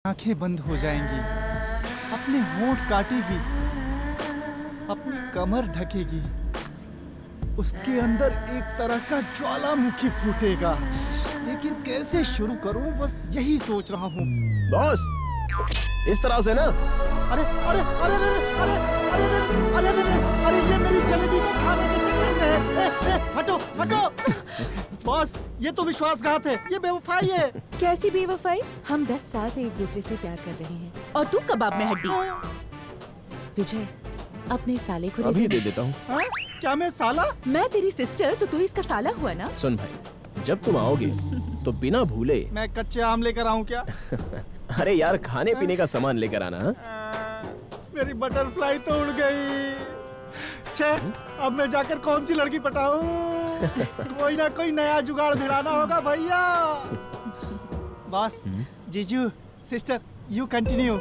आंखें बंद हो जाएंगी, अपने होंठ काटेगी, अपनी कमर ढकेगी, उसके अंदर एक तरह का ज्वालामुखी फूटेगा। लेकिन कैसे शुरू करूं, बस यही सोच रहा हूँ। बॉस, इस तरह से ना। अरे अरे अरे अरे अरे अरे अरे अरे अरे ये मेरी जलेबी को खाने के चक्कर में है। हटो हटो। बॉस, ये तो विश्वासघात है, ये बेवफाई है। कैसी बेवफाई? हम 10 साल से एक दूसरे से प्यार कर रहे हैं और तू कबाब में हड्डी। विजय, अपने साले को अभी दे देता हूँ। क्या मैं साला? मैं तेरी सिस्टर, तो तू इसका साला हुआ ना। सुन भाई, जब तुम आओगे तो बिना भूले। मैं कच्चे आम लेकर आऊं क्या? अरे यार, खाने पीने का सामान लेकर आना। मेरी बटरफ्लाई तो उड़ गई। छे, अब मैं जाकर कौन सी लड़की पटाऊं? कोई ना कोई नया जुगाड़ भिड़ाना होगा भैया। बॉस, जीजू, सिस्टर, यू कंटिन्यू।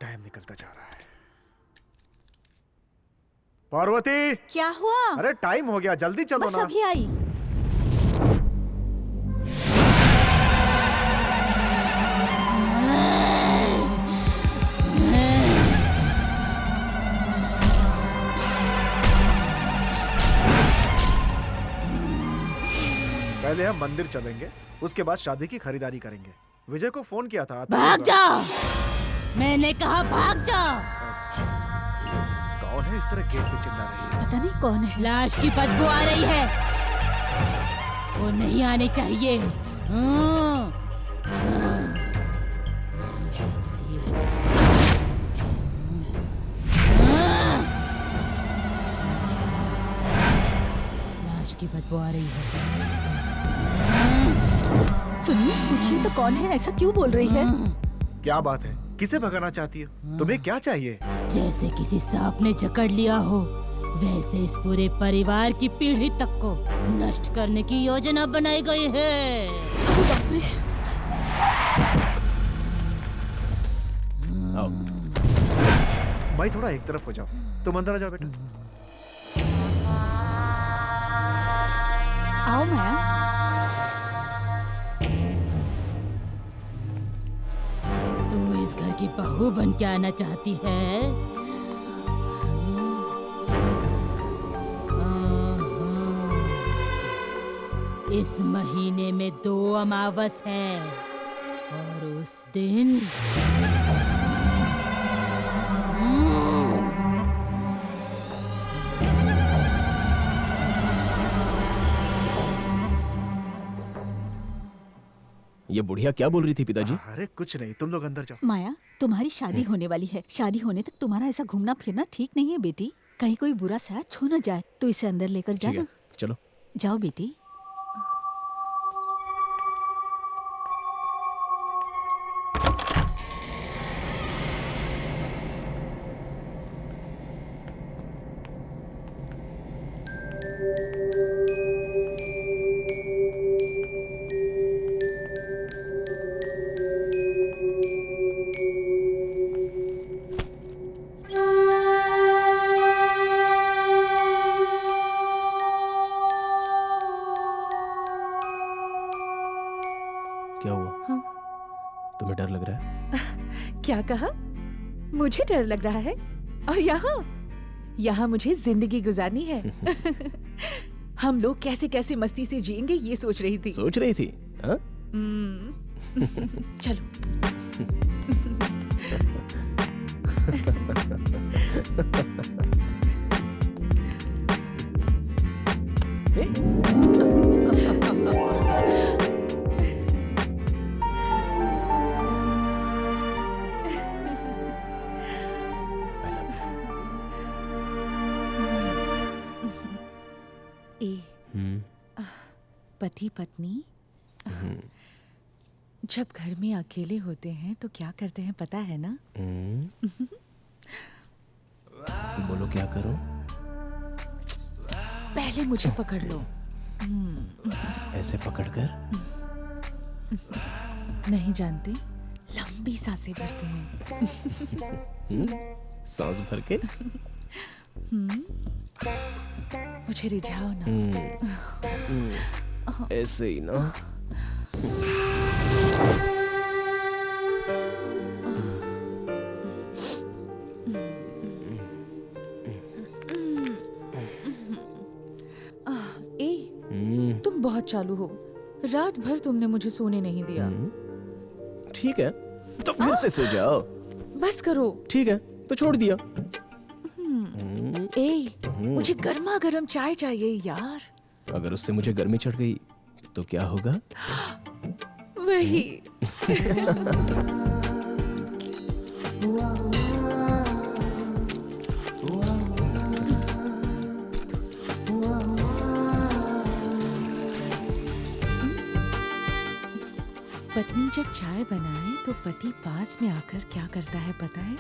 टाइम निकलता जा रहा है। पार्वती, क्या हुआ? अरे टाइम हो गया, जल्दी चलो बस ना। अभी आई। पहले हम मंदिर चलेंगे, उसके बाद शादी की खरीदारी करेंगे। विजय को फोन किया था। भाग जाओ, मैंने कहा भाग जाओ। कौन है इस तरह गेट पे चिल्ला रही है? पता नहीं कौन है। लाश की बदबू आ रही है, वो नहीं आनी चाहिए। लाश की बदबू आ रही है। सुनिए, पूछिए तो कौन है? ऐसा क्यों बोल रही है? क्या बात है? किसे भगाना चाहती हो? तुम्हें क्या चाहिए? जैसे किसी सांप ने जकड़ लिया हो, वैसे इस पूरे परिवार की पीढ़ी तक को नष्ट करने की योजना बनाई गई है। आओ। भाई थोड़ा एक तरफ हो जाओ, तुम अंदर आ जाओ बेटा। आओ माया। तू इस घर की बहू बन के आना चाहती है? इस महीने में 2 अमावस है और उस दिन ये बुढ़िया क्या बोल रही थी पिताजी? अरे कुछ नहीं, तुम लोग अंदर जाओ। माया, तुम्हारी शादी होने वाली है। शादी होने तक तुम्हारा ऐसा घूमना फिरना ठीक नहीं है बेटी। कहीं कोई बुरा सा छू न जाए तो इसे अंदर लेकर ठीक है, जाना। चलो। जाओ बेटी। क्या हुआ? हाँ? तुम्हें डर लग रहा है? क्या कहा? मुझे डर लग रहा है? और यहाँ मुझे जिंदगी गुजारनी है। हम लोग कैसे कैसे मस्ती से जिएंगे ये सोच रही थी। सोच रही थी? हाँ? चलो। पति पत्नी जब घर में अकेले होते हैं तो क्या करते हैं पता है ना? बोलो क्या करो? पहले मुझे पकड़ लो। ऐसे पकड़कर? नहीं जानते, लंबी सांसें भरते हैं। सांस भर के? मुझे रिझाओ ना। ऐसे ही ना। तुम बहुत चालू हो। रात भर तुमने मुझे सोने नहीं दिया। ठीक है तो फिर से सो जाओ। बस करो। ठीक है तो छोड़ दिया। मुझे गर्मा गर्म चाय चाहिए यार। अगर उससे मुझे गर्मी चढ़ गई तो क्या होगा? वही। पत्नी जब चाय बनाए तो पति पास में आकर क्या करता है पता है?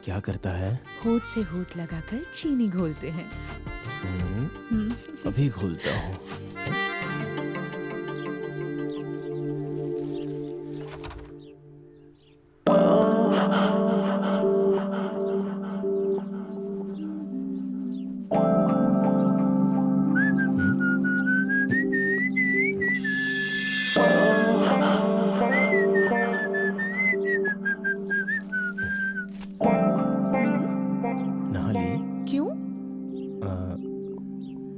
क्या करता है? होठ से होठ लगाकर चीनी घोलते हैं। अभी घोलता हूँ।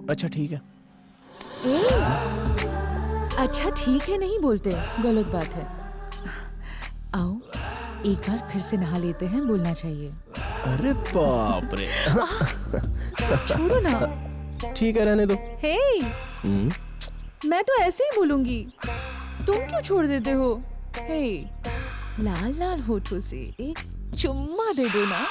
अच्छा ठीक है। अच्छा ठीक है नहीं बोलते, गलत बात है। आओ एक बार फिर से नहा लेते हैं, बोलना चाहिए। अरे बाप रे। छोड़ो ना। ठीक है रहने दो। हे मैं तो ऐसे ही बोलूंगी, तुम क्यों छोड़ देते हो? हे लाल लाल होठों से एक चुम्मा दे दो ना।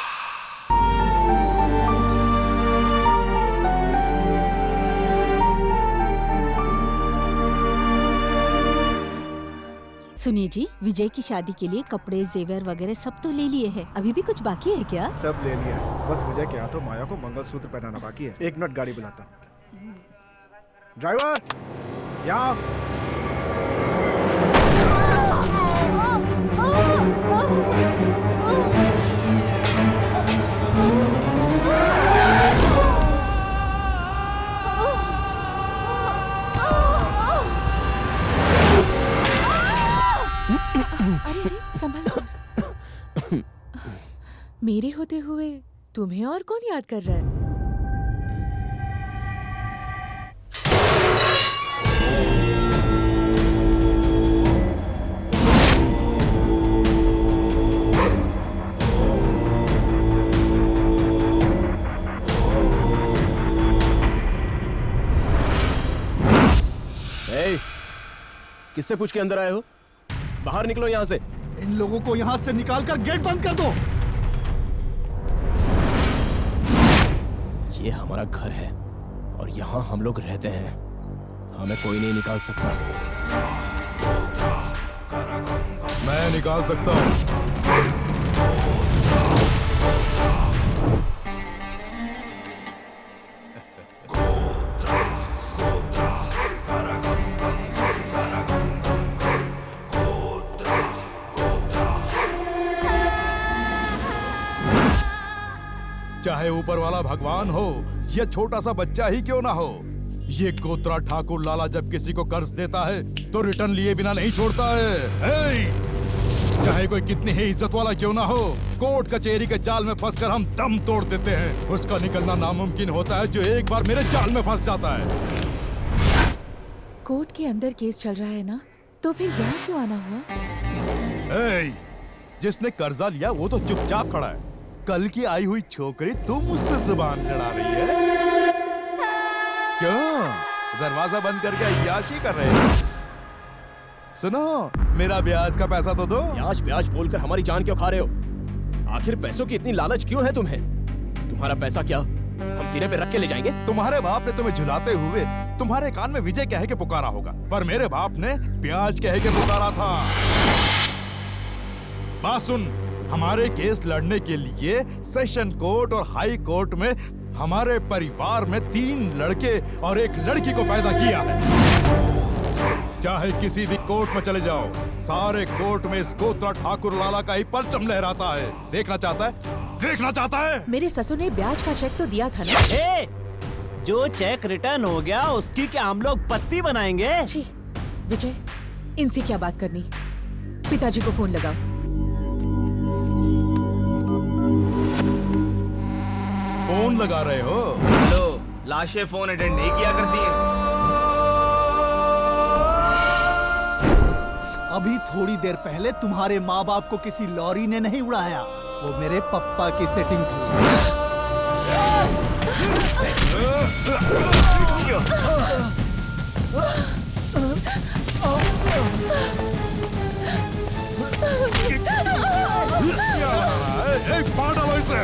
सुनिए जी, विजय की शादी के लिए कपड़े जेवर वगैरह सब तो ले लिए हैं। अभी भी कुछ बाकी है क्या? सब ले लिया, बस विजय के हाथों माया को मंगलसूत्र पहनाना बाकी है। 1 मिनट, गाड़ी बुलाता हूँ। ड्राइवर यहाँ। अरे संभल। मेरे होते हुए तुम्हें और कौन याद कर रहा है? किससे पूछ के अंदर आए हो? बाहर निकलो यहाँ से। इन लोगों को यहाँ से निकालकर गेट बंद कर दो। ये हमारा घर है और यहाँ हम लोग रहते हैं, हमें कोई नहीं निकाल सकता। मैं निकाल सकता हूँ। चाहे ऊपर वाला भगवान हो या छोटा सा बच्चा ही क्यों ना हो, ये कोत्रा ठाकुर लाला जब किसी को कर्ज देता है तो रिटर्न लिए बिना नहीं छोड़ता है। चाहे कोई कितनी ही इज्जत वाला क्यों ना हो, कोर्ट कचहरी के जाल में फंसकर हम दम तोड़ देते हैं। उसका निकलना नामुमकिन होता है जो एक बार मेरे जाल में फंस जाता है। कोर्ट के अंदर केस चल रहा है ना, तो फिर यहाँ क्यों आना हुआ? जिसने कर्जा लिया वो तो चुपचाप खड़ा है। कल की आई हुई छोकरी तुम मुझसे जुबान लड़ा रही है क्यों? दरवाजा बंद करके अय्याशी कर रहे हो? सुनो, मेरा ब्याज का पैसा तो दो। ब्याज ब्याज बोलकर हमारी जान क्यों खा रहे हो? आखिर पैसों की इतनी लालच क्यों है तुम्हें? तुम्हारा पैसा क्या हम सिरे पे रख के ले जाएंगे? तुम्हारे बाप ने तुम्हें झुलाते हुए तुम्हारे कान में विजय कह के पुकारा होगा, पर मेरे बाप ने ब्याज कह के पुकारा था। बात सुन, हमारे केस लड़ने के लिए सेशन कोर्ट और हाई कोर्ट में हमारे परिवार में 3 लड़के और 1 लड़की को पैदा किया है। चाहे किसी भी कोर्ट में चले जाओ, सारे कोर्ट में इस कोत्रा ठाकुर लाला का ही परचम लहराता है। देखना चाहता है? देखना चाहता है? मेरे ससुर ने ब्याज का चेक तो दिया था ना। जो चेक रिटर्न हो गया उसकी क्या हम लोग पत्ती बनाएंगे? छी, विजय, इनसे क्या बात करनी? पिताजी को फोन लगाओ। फोन लगा रहे हो? हेलो, लाशें फोन अटेंड नहीं किया करती हैं। अभी थोड़ी देर पहले तुम्हारे माँ बाप को किसी लॉरी ने नहीं उड़ाया, वो मेरे पप्पा की सेटिंग थी। मार डालो इसे।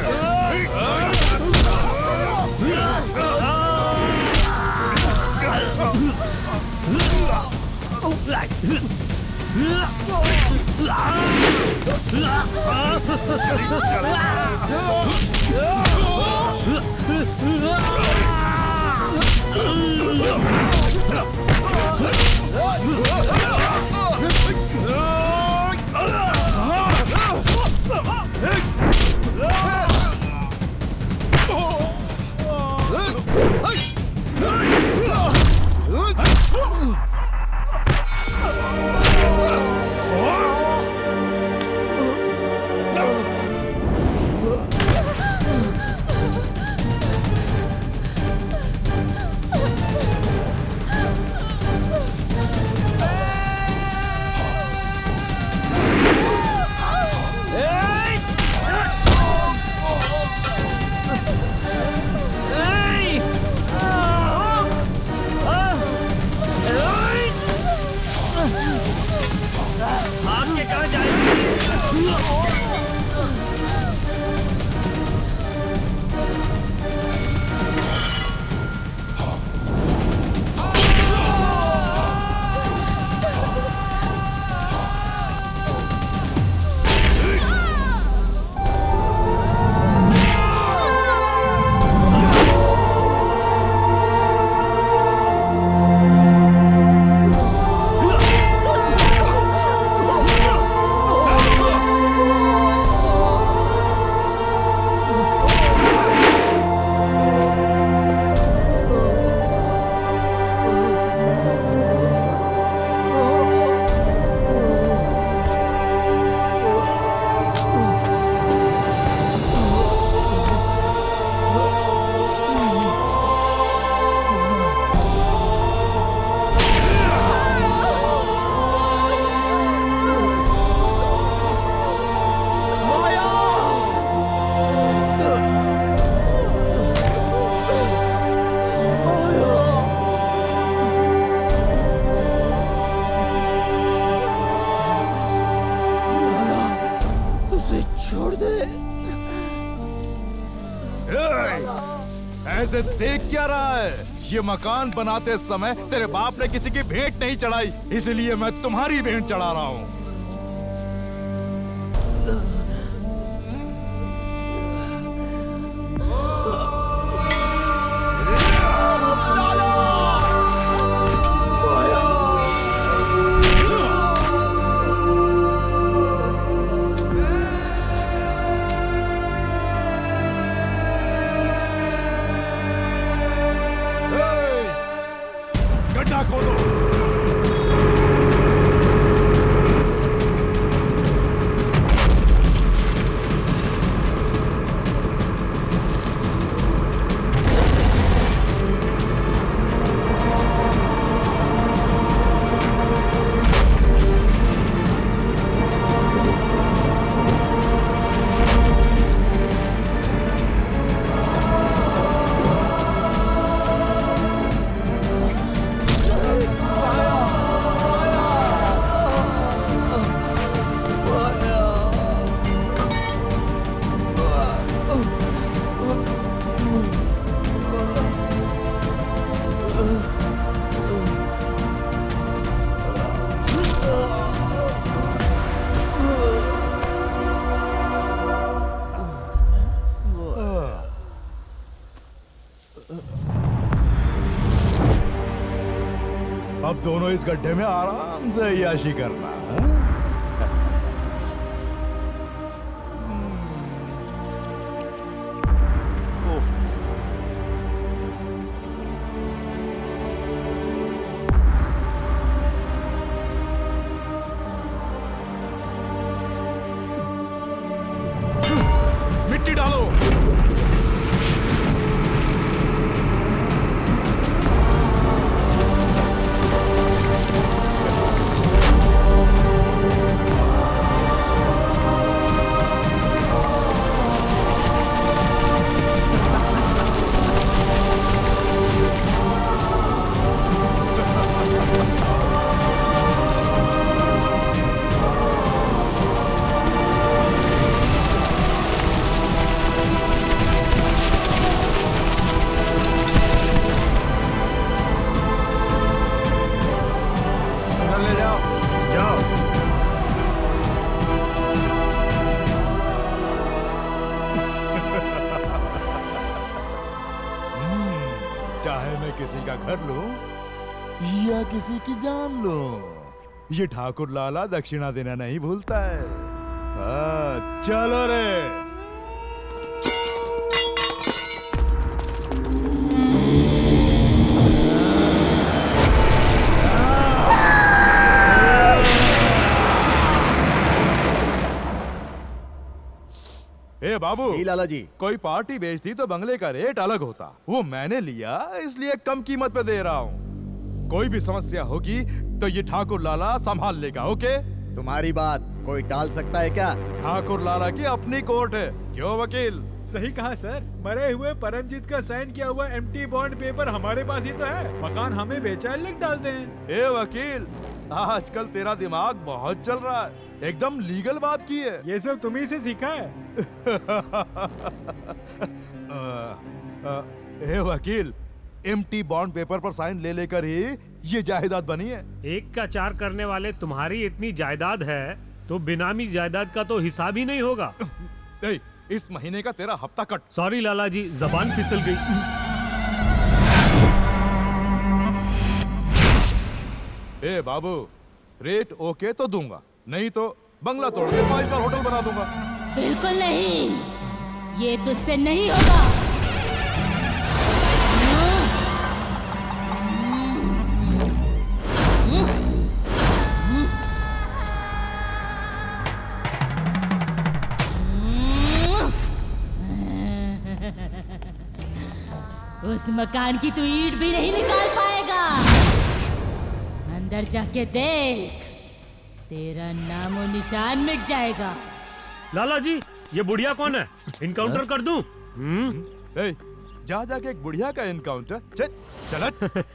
ऐसे देख क्या रहा है? ये मकान बनाते समय तेरे बाप ने किसी की भेंट नहीं चढ़ाई, इसलिए मैं तुम्हारी भेंट चढ़ा रहा हूँ। गड्ढा खोदो। अब दोनों इस गड्ढे में आराम से अय्याशी करना। मैं किसी का घर लूं या किसी की जान लूं, ये ठाकुर लाला दक्षिणा देना नहीं भूलता है। हाँ, चलो रे। ए बाबू, लाला जी, कोई पार्टी बेचती तो बंगले का रेट अलग होता। वो मैंने लिया इसलिए कम कीमत पे दे रहा हूँ। कोई भी समस्या होगी तो ये ठाकुर लाला संभाल लेगा। ओके? तुम्हारी बात कोई टाल सकता है क्या? ठाकुर लाला की अपनी कोर्ट है। क्यों वकील? सही कहा सर। मरे हुए परमजीत का साइन किया हुआ एम्प्टी बॉन्ड पेपर हमारे पास ही तो है। मकान हमें बेचा है, लिख डालते हैं। ए वकील, आजकल तेरा दिमाग बहुत चल रहा है। एकदम लीगल बात की है। ये सब तुम्ही से सीखा है। ए वकील, एम्प्टी बॉन्ड पेपर पर साइन ले लेकर ही ये जायदाद बनी है। एक का चार करने वाले तुम्हारी इतनी जायदाद है तो बेनामी जायदाद का तो हिसाब ही नहीं होगा। इस महीने का तेरा हफ्ता कट। सॉरी लाला जी, जबान फिसल गई। ए बाबू, रेट ओके तो दूंगा, नहीं तो बंगला तोड़ के 5 स्टार होटल बना दूंगा। बिल्कुल नहीं, ये तुझसे नहीं होगा। उस मकान की तू ईंट भी नहीं निकाल पाएगा। अंदर जाके देख, तेरा नामो निशान मिट जाएगा। लाला जी, ये बुढ़िया कौन है? इनकाउंटर कर दूं? जा जाके एक बुढ़िया का इनकाउंटर। चल।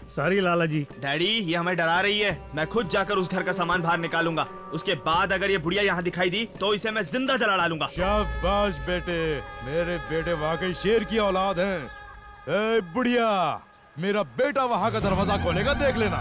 सॉरी लाला जी। डैडी, ये हमें डरा रही है। मैं खुद जाकर उस घर का सामान बाहर निकालूंगा। उसके बाद अगर ये बुढ़िया यहाँ दिखाई दी तो इसे मैं जिंदा जला डालूंगा। शाबाश बेटे, मेरे बेटे वाकई शेर की औलाद हैं। ए बुढ़िया, मेरा बेटा वहाँ का दरवाजा खोलेगा, देख लेना।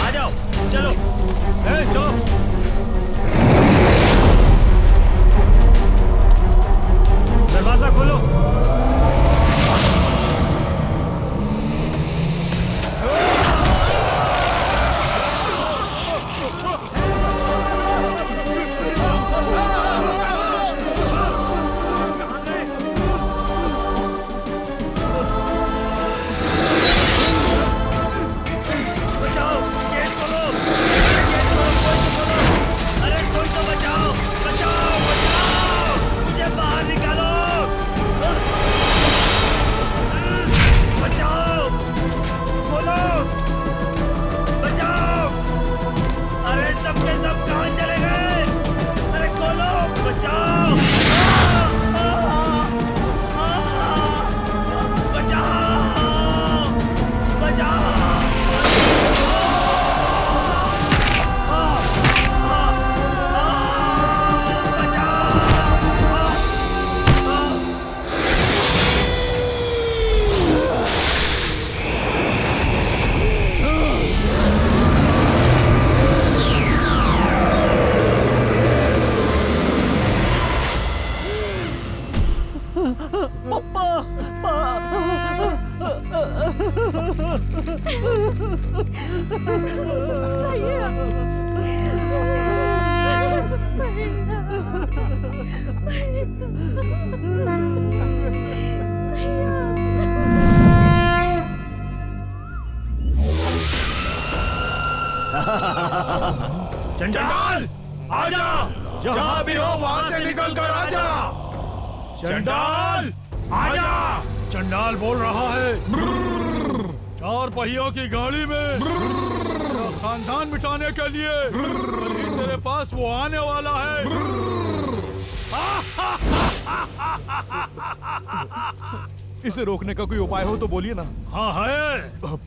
आ जाओ, चलो। चलो। दरवाजा खोलो। चंडाल, आजा! जहां भी हो वहां से निकल कर आजा! चंडाल, आजा! चंडाल बोल रहा है। 4 पहियों की गाड़ी में तेरा खानदान मिटाने के लिए तेरे पास वो आने वाला है। इसे रोकने का कोई उपाय हो तो बोलिए ना। हाँ है।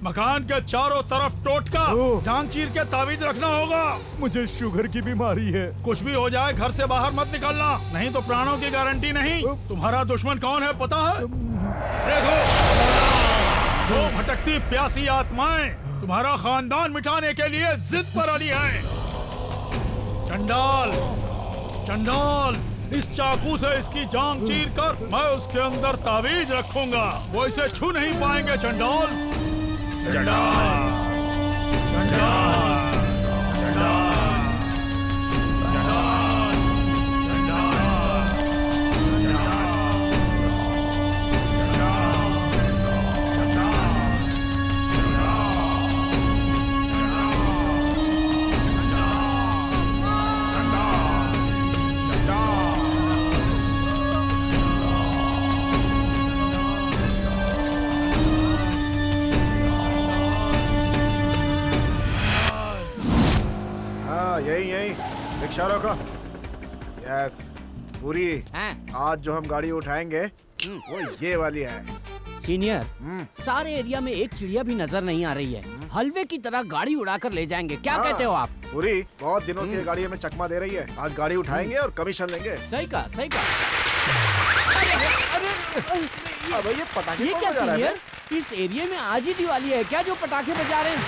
मकान के चारों तरफ टोटका जान चीर के ताबीज रखना होगा। मुझे शुगर की बीमारी है। कुछ भी हो जाए घर से बाहर मत निकलना, नहीं तो प्राणों की गारंटी नहीं। तुम्हारा दुश्मन कौन है पता है? देखो, 2 भटकती प्यासी आत्माएं तुम्हारा खानदान मिटाने के लिए जिद पर अड़ी है। चंडाल, चंडाल, इस चाकू से इसकी जांग चीर कर मैं उसके अंदर तावीज रखूंगा। वो इसे छू नहीं पाएंगे। चंडाल, चंडाल, चंडाल, चंडाल। यही रिक्शा रोको। यस पूरी, आज जो हम गाड़ी उठाएंगे वो ये वाली है। सीनियर, सारे एरिया में एक चिड़िया भी नजर नहीं आ रही है। हलवे की तरह गाड़ी उड़ाकर ले जाएंगे। क्या कहते हो आप? पूरी, बहुत दिनों से ये गाड़ी हमें चकमा दे रही है। आज गाड़ी उठाएंगे और कमीशन लेंगे। सही कहा, सही कहा। अब ये पटाखे ये कौन क्या बजा रहा है? सीनियर? इस एरिया में आज ही दिवाली है क्या जो पटाखे बजा रहे हैं?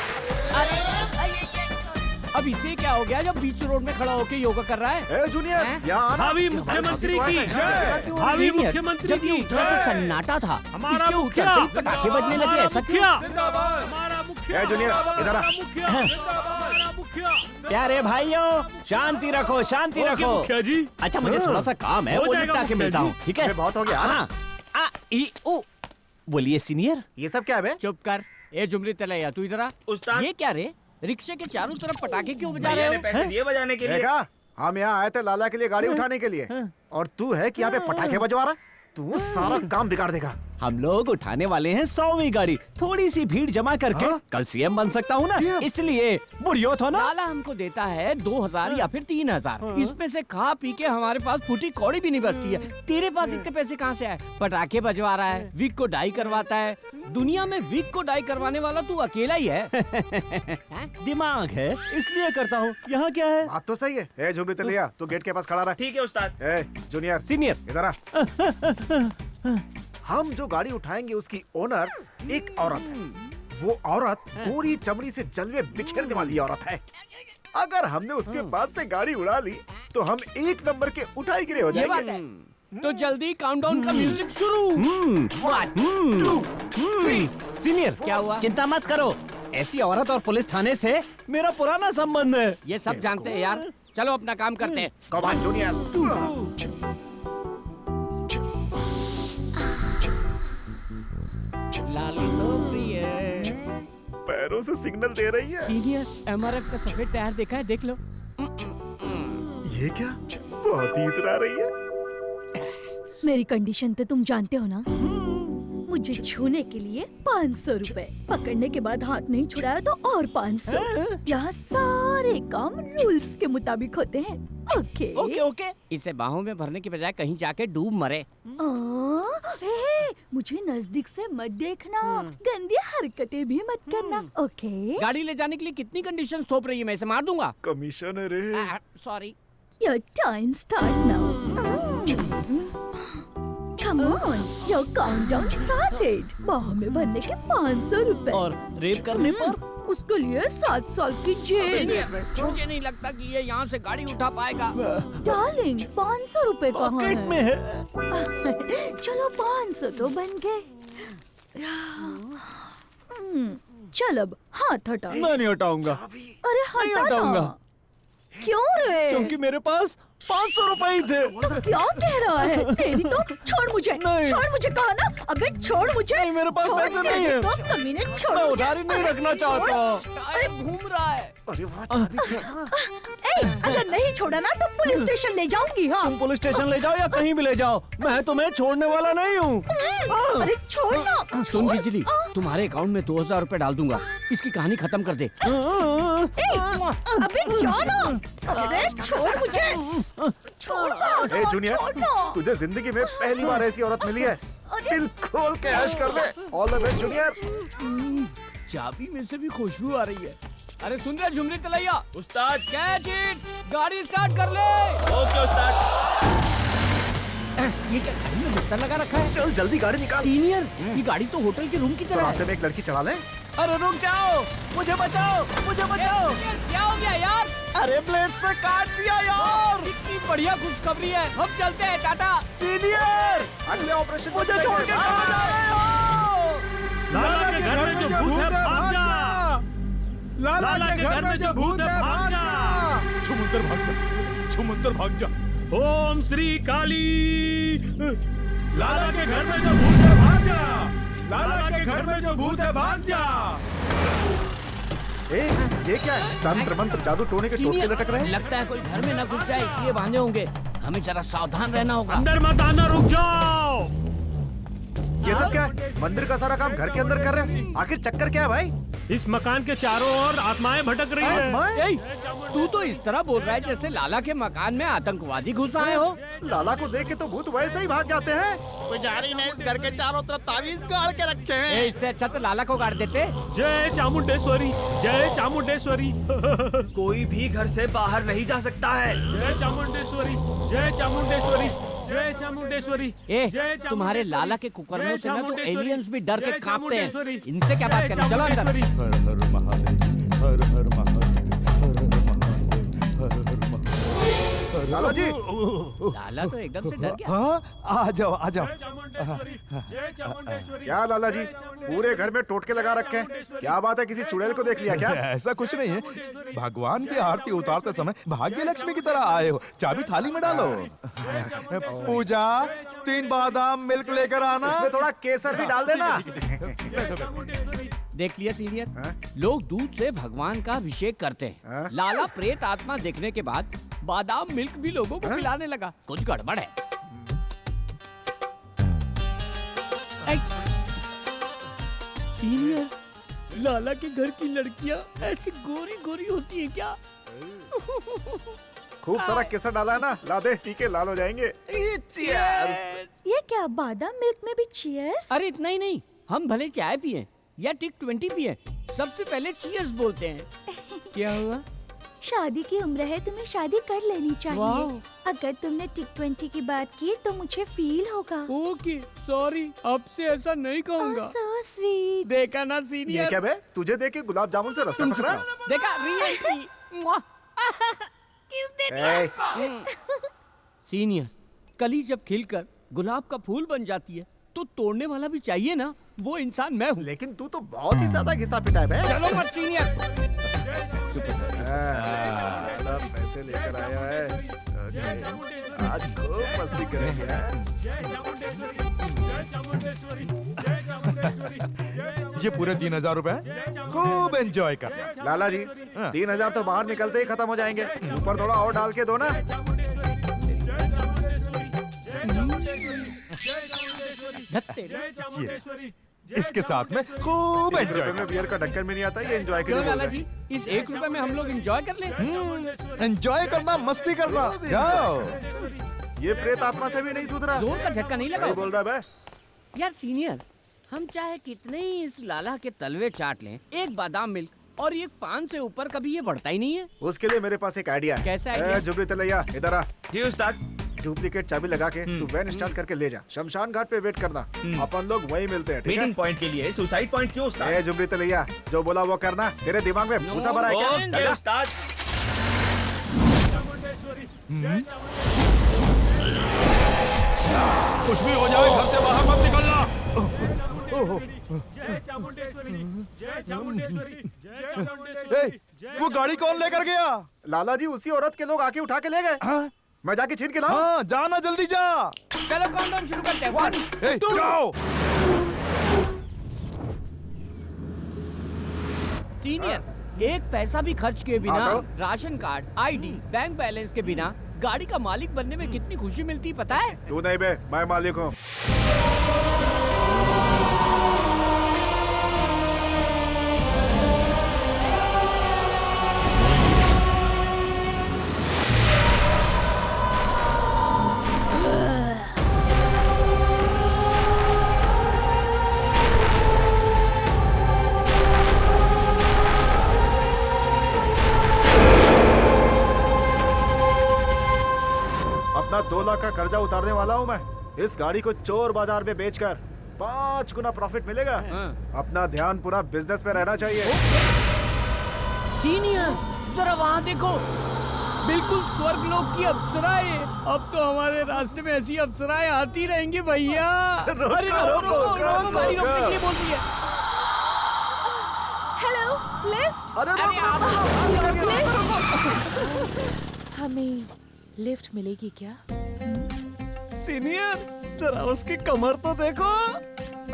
अब इसे क्या हो गया जब बीच रोड में खड़ा होकर योगा कर रहा है? ए जूनियर, यहाँ भावी मुख्यमंत्री की भावी मुख्यमंत्री की तो सन्नाटा था। हमारा इसके मुखिया उतरते ही पटाखे बजने लगे। ऐसा क्यों? हमारा मुखिया, ए जूनियर, इधर आ। हमारा मुखिया। क्या रे भाइयों, शांति रखो, शांति रखो। मुखिया जी, अच्छा मुझे थोड़ा सा काम है, वो निपटा के मिलता हूँ, ठीक है? बहुत हो गया। हाँ, बोलिए सीनियर। ये सब क्या है? चुप कर। ए जुमरी तलैया, तू इधर आ। उस्ताद, ये क्या रे? रिक्शे के चारों तरफ पटाखे क्यों बजा भैया रहे ने हो? पैसे दिए बजाने के लिए। देखा, हम यहाँ आए थे लाला के लिए गाड़ी उठाने के लिए, और तू है कि यहाँ पे पटाखे बजवा रहा? तू सारा काम बिगाड़ देगा। हम लोग उठाने वाले हैं 100वीं गाड़ी। थोड़ी सी भीड़ जमा करके कल सीएम बन सकता हूँ ना, इसलिए बुढ़ियोत हो ना। लाला हमको देता है 2000 या फिर 3000। इसमें से खा पी के हमारे पास फूटी कौड़ी भी नहीं बचती है। तेरे पास इतने पैसे कहाँ से आए? पटाखे बजवा रहा है, विग को डाई करवाता है। दुनिया में विग को डाई करवाने वाला तू अकेला ही है। दिमाग है इसलिए करता हूँ। यहाँ क्या है? बात तो सही है। ए झुमरी तलिया, तू गेट के पास खड़ा रहा। ठीक है उस्ताद। ए जूनियर, सीनियर, इधर आ। हम जो गाड़ी उठाएंगे उसकी ओनर एक औरत है। वो औरत पूरी चमड़ी से जलवे बिखेरने वाली औरत है। अगर हमने उसके पास से गाड़ी उड़ा ली तो हम एक नंबर के उठाई गिरे हो ये बात जाएंगे। है। तो जल्दी काउंटडाउन का म्यूजिक शुरू। 1 2 3। सीनियर, क्या हुआ? चिंता मत करो, ऐसी औरत और पुलिस थाने से मेरा पुराना संबंध है। ये सब जानते हैं यार, चलो अपना काम करते हैं। Come on junior. लाली तो प्रिय पैरों से सिग्नल दे रही है। सीनियर, एमआरएफ का सफेद टायर देखा है? देख लो। ये क्या? बहुत ही इतरा रही है। मेरी कंडीशन तो तुम जानते हो ना। मुझे छूने के लिए 500 रुपए, पकड़ने के बाद हाथ नहीं छुड़ाया तो और 500। यहाँ सारे काम रूल्स के मुताबिक होते हैं। Okay okay okay. इसे बाहों में भरने की बजाय कहीं जाके डूब मरे। मुझे नजदीक से मत देखना, गंदी हरकतें भी मत करना। ओके? गाड़ी ले जाने के लिए कितनी कंडीशन थोप रही है? मैं इसे मार दूंगा। कमिश्नर है। Sorry. Your time start now. Come on, your countdown started. बाहों में भरने के 500 रुपए। और रेप करने पर? उसके लिए 7 साल की जेल। मुझे नहीं लगता कि ये यहाँ से गाड़ी उठा पाएगा। डार्लिंग, 500 रुपए कहाँ पॉकेट है? में है। चलो 500 तो बन गए। चल अब हाथ हटा। मैं नहीं हटाऊंगा। अरे नहीं हटा हटाऊंगा। ना। क्यों रे? क्योंकि मेरे पास 500 रुपए ही थे। तो क्या कह रहा है? तेरी तो छोड़ मुझे। नहीं। छोड़ मुझे कहा ना। अबे छोड़ मुझे। नहीं, मेरे पास छोड़ पैसे नहीं है। तो कमीने छोड़ मैं मुझे। उधारी नहीं रखना चाहता। अरे घूम रहा है। अरे वाह, अगर नहीं छोड़ा ना तो पुलिस स्टेशन ले जाऊंगी। हाँ। तुम पुलिस स्टेशन ले जाओ या कहीं भी ले जाओ, मैं तुम्हें छोड़ने वाला नहीं हूँ। अरे छोड़ना। सुन बिजली, तुम्हारे अकाउंट में 2000 रुपए डाल दूंगा। इसकी कहानी खत्म कर दे। अबे जाना। अरे छोड़ मुझे। छोड़ना। ए जूनियर, तुझे जिंदगी में पहली बार ऐसी औरत मिली है। दिल खोल के ऐश कर ले। All the best junior. चाबी में से भी खुशबू आ रही है। अरे सुन रहे झुमरी तलैया? उस्ताद, कैच इट। गाड़ी स्टार्ट कर ले। ओके उस्ताद। ये क्या गाड़ी में पोस्टर लगा रखा है। चल जल्दी गाड़ी निकाल। सीनियर, ये गाड़ी तो होटल के रूम की तो तरह रास्ते है। में एक लड़की चढ़ा ले। अरे रुक जाओ, मुझे बचाओ, मुझे बचाओ। क्या हो गया यार? अरे ब्लेड से काट दिया यार। कितनी बढ़िया खुशखबरी है, हम चलते हैं टाटा। सीनियर, अगले ऑपरेशन मुझे छोड़ के कहाँ जा रहे हो? लाला के घर में जो भूत है भाग जा। लाला के घर में जो भूत है भाग जा। छुमंतर भाग जा, छुमंतर भाग जा। ओम श्री काली। लाला के घर में जो भूत है भाग जा। लाला के घर में जो भूत है भाग जा। ये क्या है? तंत्र मंत्र जादू टोने के टोटके लटक रहे हैं। लगता है कोई घर में न घुस जाए इसलिए बांधे होंगे। हमें जरा सावधान रहना होगा। अंदर मत आना, रुक जाओ। ये सब क्या है? मंदिर का सारा काम घर के अंदर कर रहे हैं। आखिर चक्कर क्या है भाई? इस मकान के चारों ओर आत्माएं भटक रही है। तू तो इस तरह बोल रहा है जैसे लाला के मकान में आतंकवादी घुस आए हो। लाला को देख के तो भूत वैसे ही भाग जाते हैं। पुजारी ने इस घर के चारों तरफ तावीज गाड़ के रखे हैं। इससे अच्छा तो लाला को गाड़ देते। जय चामुंडेश्वरी, जय चामुंडेश्वरी। कोई भी घर से बाहर नहीं जा सकता है। जय चामुंडेश्वरी, जय चामुंडेश्वरी, जय चामुंडेश्वरी। तुम्हारे लाला के कुकर्मों से ना तो एलियंस भी डर के कांपते हैं। इनसे क्या बात करनी? चलो अंदर। हर हर महादेव, हर हर महादेव, हर हर महादेव, हर हर महादेव। लाला जी, लाला तो एकदम से डर गया। हाँ, आ जाओ आ जाओ। क्या लाला जी, पूरे घर में टोटके लगा रखे हैं। क्या बात है, किसी चुड़ैल को देख लिया क्या? ऐसा कुछ नहीं है, भगवान की आरती उतारते समय भाग्य लक्ष्मी की तरह आए हो। चाबी थाली में डालो। पूजा, 3 बादाम मिल्क लेकर आना। इसमें थोड़ा केसर भी डाल देना। देख लिया सीनियर, लोग दूध से भगवान का अभिषेक करते हैं। लाला प्रेत आत्मा देखने के बाद बादाम मिल्क भी लोगों को पिलाने लगा। कुछ गड़बड़ है। सीनियर, लाला के घर की लड़कियां ऐसी गोरी गोरी होती है क्या? खूब सारा केसर डाला है ना, ला दे, टीके लाल हो जाएंगे। चीयर्स। ये क्या बादाम मिल्क में भी चीयर्स? अरे इतना ही नहीं, हम भले चाय पिए या टिक 20 पिए, सबसे पहले चीयर्स बोलते हैं। क्या हुआ? शादी की उम्र है, तुम्हें शादी कर लेनी चाहिए। अगर तुमने टिक 20 की बात की तो मुझे फील होगा। ओके, सॉरी, अब से ऐसा नहीं कहूँगा। So sweet। देखा ना सीनियर? ये क्या बे? तुझे देख के गुलाब जामुन से रस्ता पकड़ा। देखा रियलिटी। किसने दिया? सीनियर, कली जब खिलकर गुलाब का फूल बन जाती है तो तोड़ने वाला भी चाहिए ना। वो इंसान मैं हूँ। लेकिन तू तो बहुत ही ज्यादा घिसा पिटा है बे। चलो मत सीनियर। पैसे लेकर आया है। आज खूब मस्ती करेंगे। ये पूरे 3000 रुपए खूब एंजॉय कर। लाला जी, 3000 तो बाहर निकलते ही खत्म हो जाएंगे। ऊपर थोड़ा और डाल के दो ना। इसके साथ में खूब एंजॉय। में बियर का ढक्कन में नहीं आता, ये एंजॉय क्यों करिए। लाला जी, इस 1 रुपए में हम लोग एंजॉय कर ले। एंजॉय करना, मस्ती करना, जाओ। ये प्रेत आत्मा से भी नहीं सुधरा। जोर का झटका नहीं लगा। सही बोल रहा है बे। यार सीनियर, हम चाहे कितने ही इस लाला के तलवे चाट लें, एक बादाम मिल्क और एक पान से ऊपर कभी ये बढ़ता ही नहीं है। उसके लिए मेरे पास एक आइडिया है। कैसा आइडिया? जुबली तलैया, इधर आ। जी उस्ताद। डुप्लीकेट चाबी लगा के तू वैन स्टार्ट करके ले जा। शमशान घाट पे वेट करना। अपन लोग वहीं मिलते हैं, ठीक है? मीटिंग पॉइंट के लिए सुसाइड पॉइंट क्यों उस्ताद? ए जुबली तलैया, जो बोला वो करना। तेरे दिमाग में भूसा भरा है क्या? ओके चल जा। उस्ताद। कुछ भी हो जाए, घर से बाहर मत निकलना। जय चामुंडेश्वरी, जय चामुंडेश्वरी, जय चामुंडेश्वरी। वो गाड़ी कौन लेकर गया? लाला जी, उसी औरत के लोग आके उठा के ले गए। मैं जाके छीन के लाऊं? हाँ, जाना, जल्दी जा। चलो काउंटडाउन शुरू करते हैं। 1 2 जाओ। सीनियर, एक पैसा भी खर्च किए बिना, ration card, ID, bank balance के बिना गाड़ी का मालिक बनने में कितनी खुशी मिलती है पता है? तू नहीं बे, मैं मालिक हूँ। अपना 2 लाख का कर्जा उतारने वाला हूँ मैं। इस गाड़ी को चोर बाजार में बेचकर 5 गुना प्रॉफिट मिलेगा। अपना ध्यान पूरा बिजनेस पे रहना चाहिए। सीनियर जरा वहाँ देखो, बिल्कुल स्वर्ग लोक की अप्सराएं। अब तो हमारे रास्ते में ऐसी अप्सराएं आती रहेंगी भैया। अरे रोको, गाड़ी रोकने के लिए बोल रही है। Hello, lift. अरे हमें लिफ्ट मिलेगी क्या? सीनियर जरा उसकी कमर तो देखो।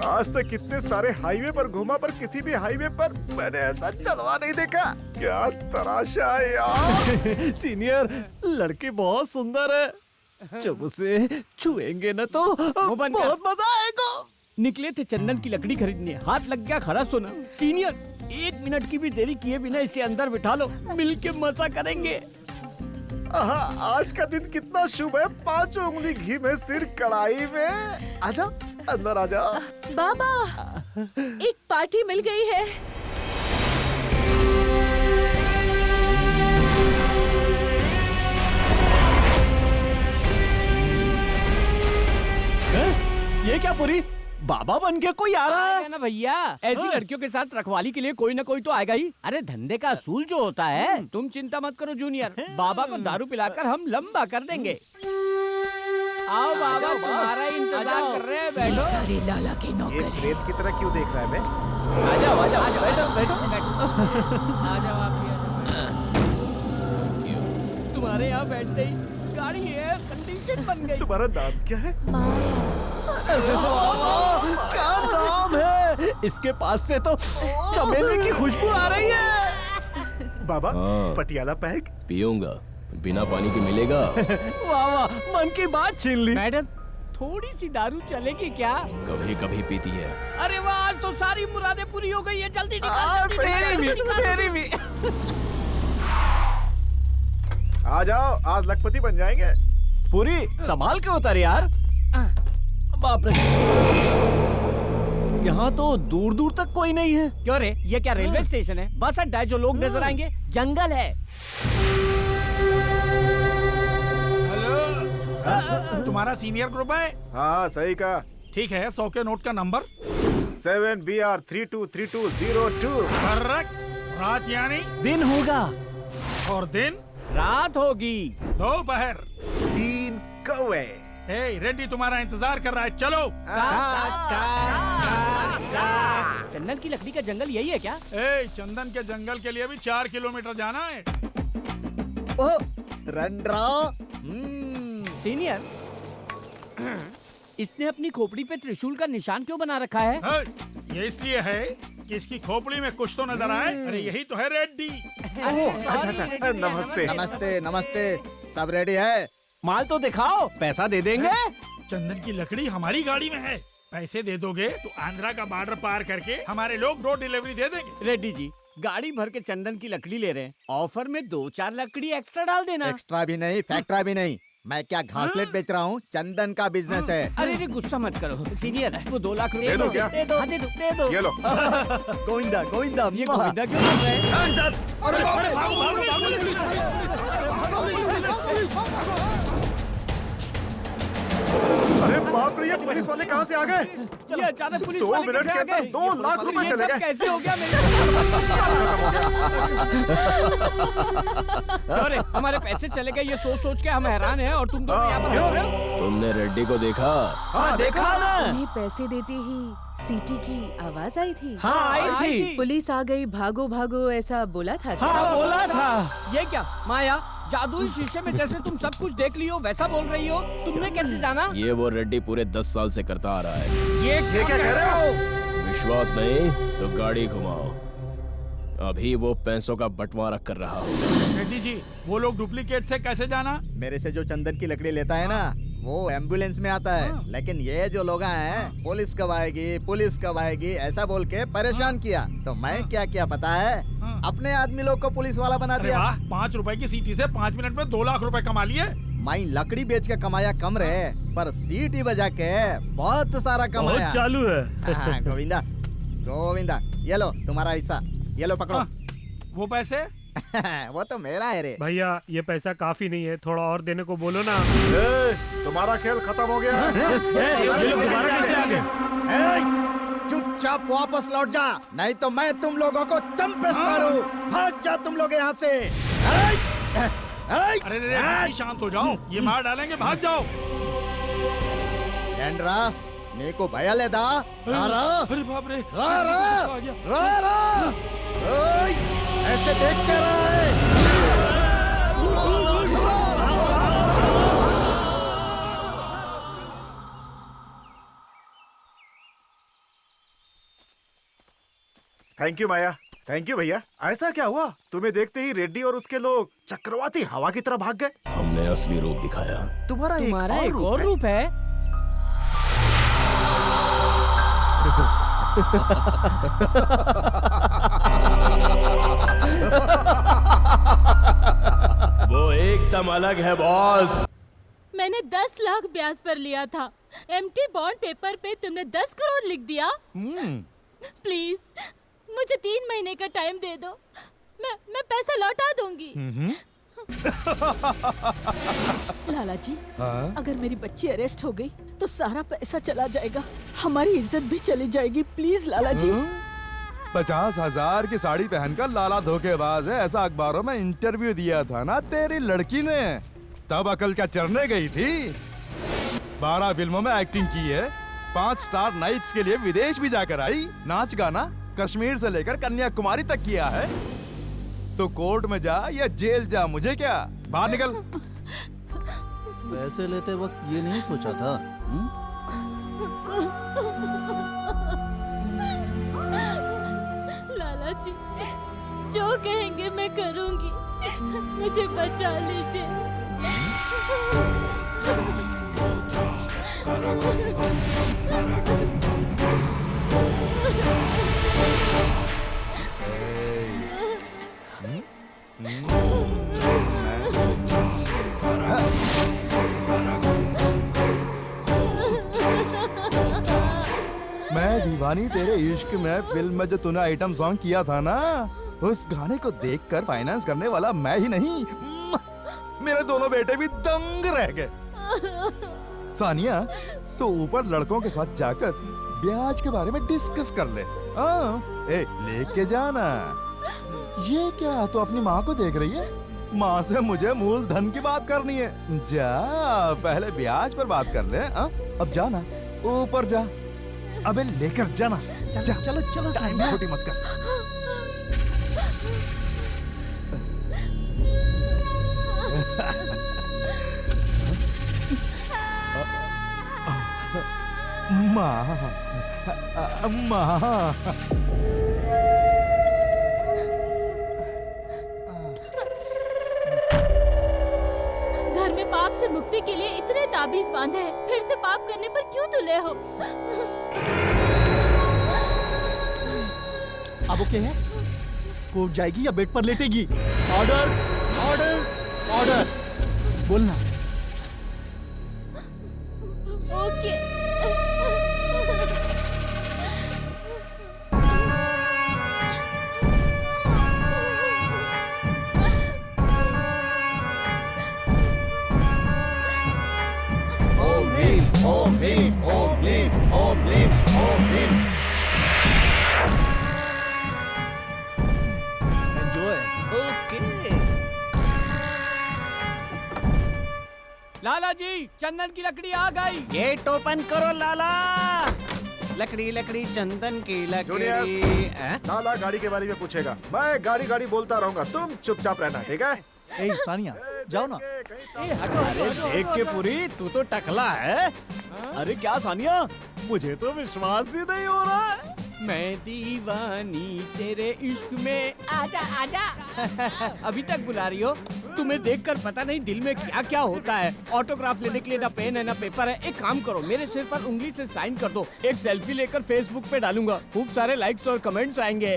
आज तक कितने सारे हाईवे पर घूमा, पर किसी भी हाईवे पर मैंने ऐसा चलवा नहीं देखा। क्या तराशा है यार। सीनियर लड़की बहुत सुंदर है, जब उसे छुएंगे ना तो बहुत मजा आएगा। निकले थे चंदन की लकड़ी खरीदने, हाथ लग गया खरा सोना। सीनियर 1 मिनट की भी देरी किए बिना इसे अंदर बिठा लो, मिलके मजा करेंगे। आज का दिन कितना शुभ है। 5 उंगली घी में, सिर कढ़ाई में। आजा अंदर आजा। बाबा, एक पार्टी मिल गई है। ये क्या पूरी बाबा बन के कोई आ रहा है ना भैया। ऐसी लड़कियों के साथ रखवाली के लिए कोई ना कोई तो आएगा ही। अरे धंधे का असूल जो होता है। तुम चिंता मत करो जूनियर, बाबा को दारू पिलाकर हम लंबा कर देंगे। आओ बाबा, तुम्हारा इंतजार कर रहे हैं। बैठो। सारे लाला के नौकर ये प्रेत की तरह क्यों देख रहा है बे? आ जाओ, बैठो। आ जाओ आप भी। तुम्हारे यहाँ बैठते ही गाड़ी एयर कंडीशन बन गई। तुम्हारा नाम क्या है? क्या नाम है? इसके पास से तो चमेली की खुशबू आ रही है। बाबा, पटियाला पैग पीऊंगा, बिना पानी के मिलेगा। वाह वाह, मन की बात छीन ली। मैडम थोड़ी सी दारू चलेगी क्या? कभी कभी पीती है। अरे वाह, आज तो सारी मुरादें पूरी हो गई है। जल्दी निकाल। मेरी भी। आ जाओ, आज लखपति बन जाएंगे। पूरी संभाल के उतर यार। बाप रे, यहाँ तो दूर दूर तक कोई नहीं है। क्यों रे, ये क्या रेलवे स्टेशन है? बस अड्डा है, जो लोग नजर आएंगे। जंगल है। हेलो, तुम्हारा सीनियर ग्रुप है? हाँ सही का। ठीक है, 100 के नोट का नंबर 7BR323202। करेक्ट। रात यानी दिन होगा और दिन रात होगी। दोपहर। 3 कौवे। रेड्डी तुम्हारा इंतजार कर रहा है, चलो। चंदन की लकड़ी का जंगल यही है क्या? चंदन के जंगल के लिए भी 4 किलोमीटर जाना है। ओह, रंड्रा। सीनियर, इसने अपनी खोपड़ी पे त्रिशूल का निशान क्यों बना रखा है? ये इसलिए है कि इसकी खोपड़ी में कुछ तो नजर आए। अरे यही तो है रेड्डी। अच्छा, नमस्ते। नमस्ते नमस्ते, सब रेडी है? माल तो दिखाओ, पैसा दे देंगे। चंदन की लकड़ी हमारी गाड़ी में है। पैसे दे दोगे तो आंध्रा का बॉर्डर पार करके हमारे लोग डोर डिलीवरी दे देंगे। रेड्डी जी, गाड़ी भर के चंदन की लकड़ी ले रहे हैं, ऑफर में 2-4 लकड़ी एक्स्ट्रा डाल देना। एक्स्ट्रा भी नहीं, फैक्ट्रा भी नहीं। मैं क्या घासलेट बेच रहा हूँ, चंदन का बिजनेस है। अरे गुस्सा मत करो सीनियर, वो 2 लाख रुपए दे दो क्या? दे दो। हाँ, दे दो। ये लो। गोविंदा गोविंदा। ये गोविंदा क्यों कर रहे हैं? अरे बाप रे, ये पुलिस वाले कहाँ से आ गए? ये अचानक पुलिस 2 वाले मिनट कैसे के आ अंदर गए? 2 लाख रुपए ये चले सब गए। कैसे हो गया मेरे? अरे हमारे पैसे चले गए, ये सोच के हम हैरान हैं और तुम दोनों यहाँ पर हंस रहे हो? तुमने रेड्डी को देखा? हाँ देखा ना। उन्हें पैसे देते ही सीटी की आवाज आई थी। हाँ आई थी। पुलिस आ गई, भागो भागो ऐसा बोला था क्या? हाँ बोला था। ये क्या माया, जादुई शीशे में जैसे तुम सब कुछ देख लियो वैसा बोल रही हो? तुमने कैसे जाना? ये वो रेड्डी पूरे 10 साल से करता आ रहा है। ये क्या कह रहे हो? विश्वास नहीं तो गाड़ी घुमाओ, अभी वो पैसों का बंटवारा कर रहा हो। रेड्डी जी, वो लोग डुप्लीकेट थे, कैसे जाना? मेरे से जो चंदन की लकड़ी लेता है ना, वो एम्बुलेंस में आता है। लेकिन ये जो लोग हैं, पुलिस कब आएगी ऐसा बोल के परेशान किया। तो मैं क्या किया पता है? अपने आदमी लोग को पुलिस वाला बना दिया। 5 रुपए की सीटी से 5 मिनट में 2 लाख रुपए कमा लिए। मैं लकड़ी बेच के कमाया कम रहे, पर सीटी बजा के बहुत सारा कमाया। चालू है। हाँ, गोविंदा, ये लो तुम्हारा हिस्सा, ये लो पकड़ो। वो पैसे वो तो मेरा है रे। भैया ये पैसा काफी नहीं है, थोड़ा और देने को बोलो ना। तुम्हारा खेल खत्म हो गया। ये लोग दोबारा कैसे आ गए? चुपचाप वापस लौट जा, नहीं तो मैं तुम लोगों को चंपेश करूं। भाग जा तुम लोग यहाँ से। अरे शांत हो जाओ, ये मार डालेंगे, भाग जाओ। एंड्रा नीको भया ले दा। अरे बाप रे, ऐसे देख के रहे। Thank you Maya, thank you भैया। ऐसा क्या हुआ? तुम्हें देखते ही रेड्डी और उसके लोग चक्रवाती हवा की तरह भाग गए। हमने असली रूप दिखाया। तुम्हारा एक और रूप है। वो एकदम अलग है बॉस। मैंने 10 लाख ब्याज पर लिया था, एम्प्टी बॉन्ड पेपर पे तुमने 10 करोड़ लिख दिया। प्लीज मुझे 3 महीने का टाइम दे दो, मैं पैसा लौटा दूंगी। लाला जी, अगर मेरी बच्ची अरेस्ट हो गई तो सारा पैसा चला जाएगा, हमारी इज्जत भी चली जाएगी। प्लीज लाला जी। 50,000 की साड़ी पहनकर लाला धोखेबाज है, ऐसा अखबारों में इंटरव्यू दिया था ना तेरी लड़की ने। तब अकल क्या चरने गई थी। 12 फिल्मों में एक्टिंग की है, 5 स्टार नाइट्स के लिए विदेश भी जाकर आई। नाच गाना कश्मीर से लेकर कन्याकुमारी तक किया है। तो कोर्ट में जा या जेल जा, मुझे क्या, बाहर निकल। पैसे लेते वक्त ये नहीं सोचा था। लाला जी जो कहेंगे मैं करूंगी, मुझे बचा लीजिए। मैं दीवानी तेरे इश्क में फिल्म में जो तूने आइटम सॉन्ग किया था ना, उस गाने को देखकर फाइनेंस करने वाला मैं ही नहीं, मेरे दोनों बेटे भी दंग रह गए। सानिया, तो ऊपर लड़कों के साथ जाकर ब्याज के बारे में डिस्कस कर ले। लेके जाना। ये क्या, तो अपनी माँ को देख रही है? माँ से मुझे मूलधन की बात करनी है। जा पहले ब्याज पर बात कर ले। अब जाना, ऊपर जा। अबे लेकर जाना। जा, चलो चलो, छोटी मत कर। माँ, माँ। घर में पाप से मुक्ति के लिए इतने ताबीज बांधे हैं, फिर से पाप करने पर क्यों तुले हो? अब ओके है? कोर्ट जाएगी या बेड पर लेटेगी? Order, order, order. बोलना। ओके। ओम भीम, ओम भीम, ओम भीम, ओम भीम, ओम भीम। लाला जी, चंदन की लकड़ी आ गई। गेट ओपन करो लाला। लकड़ी लकड़ी चंदन की लकड़ी। लाला गाड़ी के बारे में पूछेगा, मैं गाड़ी गाड़ी बोलता रहूंगा, तुम चुपचाप रहना, ठीक है? ए सानिया, जाओ ना। अरे देख के पूरी, तू तो टकला है। अरे क्या सानिया, मुझे तो विश्वास ही नहीं हो रहा है। मैं दीवानी तेरे इश्क में। आजा आजा। अभी तक बुला रही हो? तुम्हें देखकर पता नहीं दिल में क्या क्या होता है। ऑटोग्राफ लेने के लिए ना पेन है ना पेपर है। एक काम करो, मेरे सिर पर उंगली से साइन कर दो। एक सेल्फी लेकर फेसबुक पे डालूंगा, खूब सारे लाइक्स और कमेंट्स आएंगे।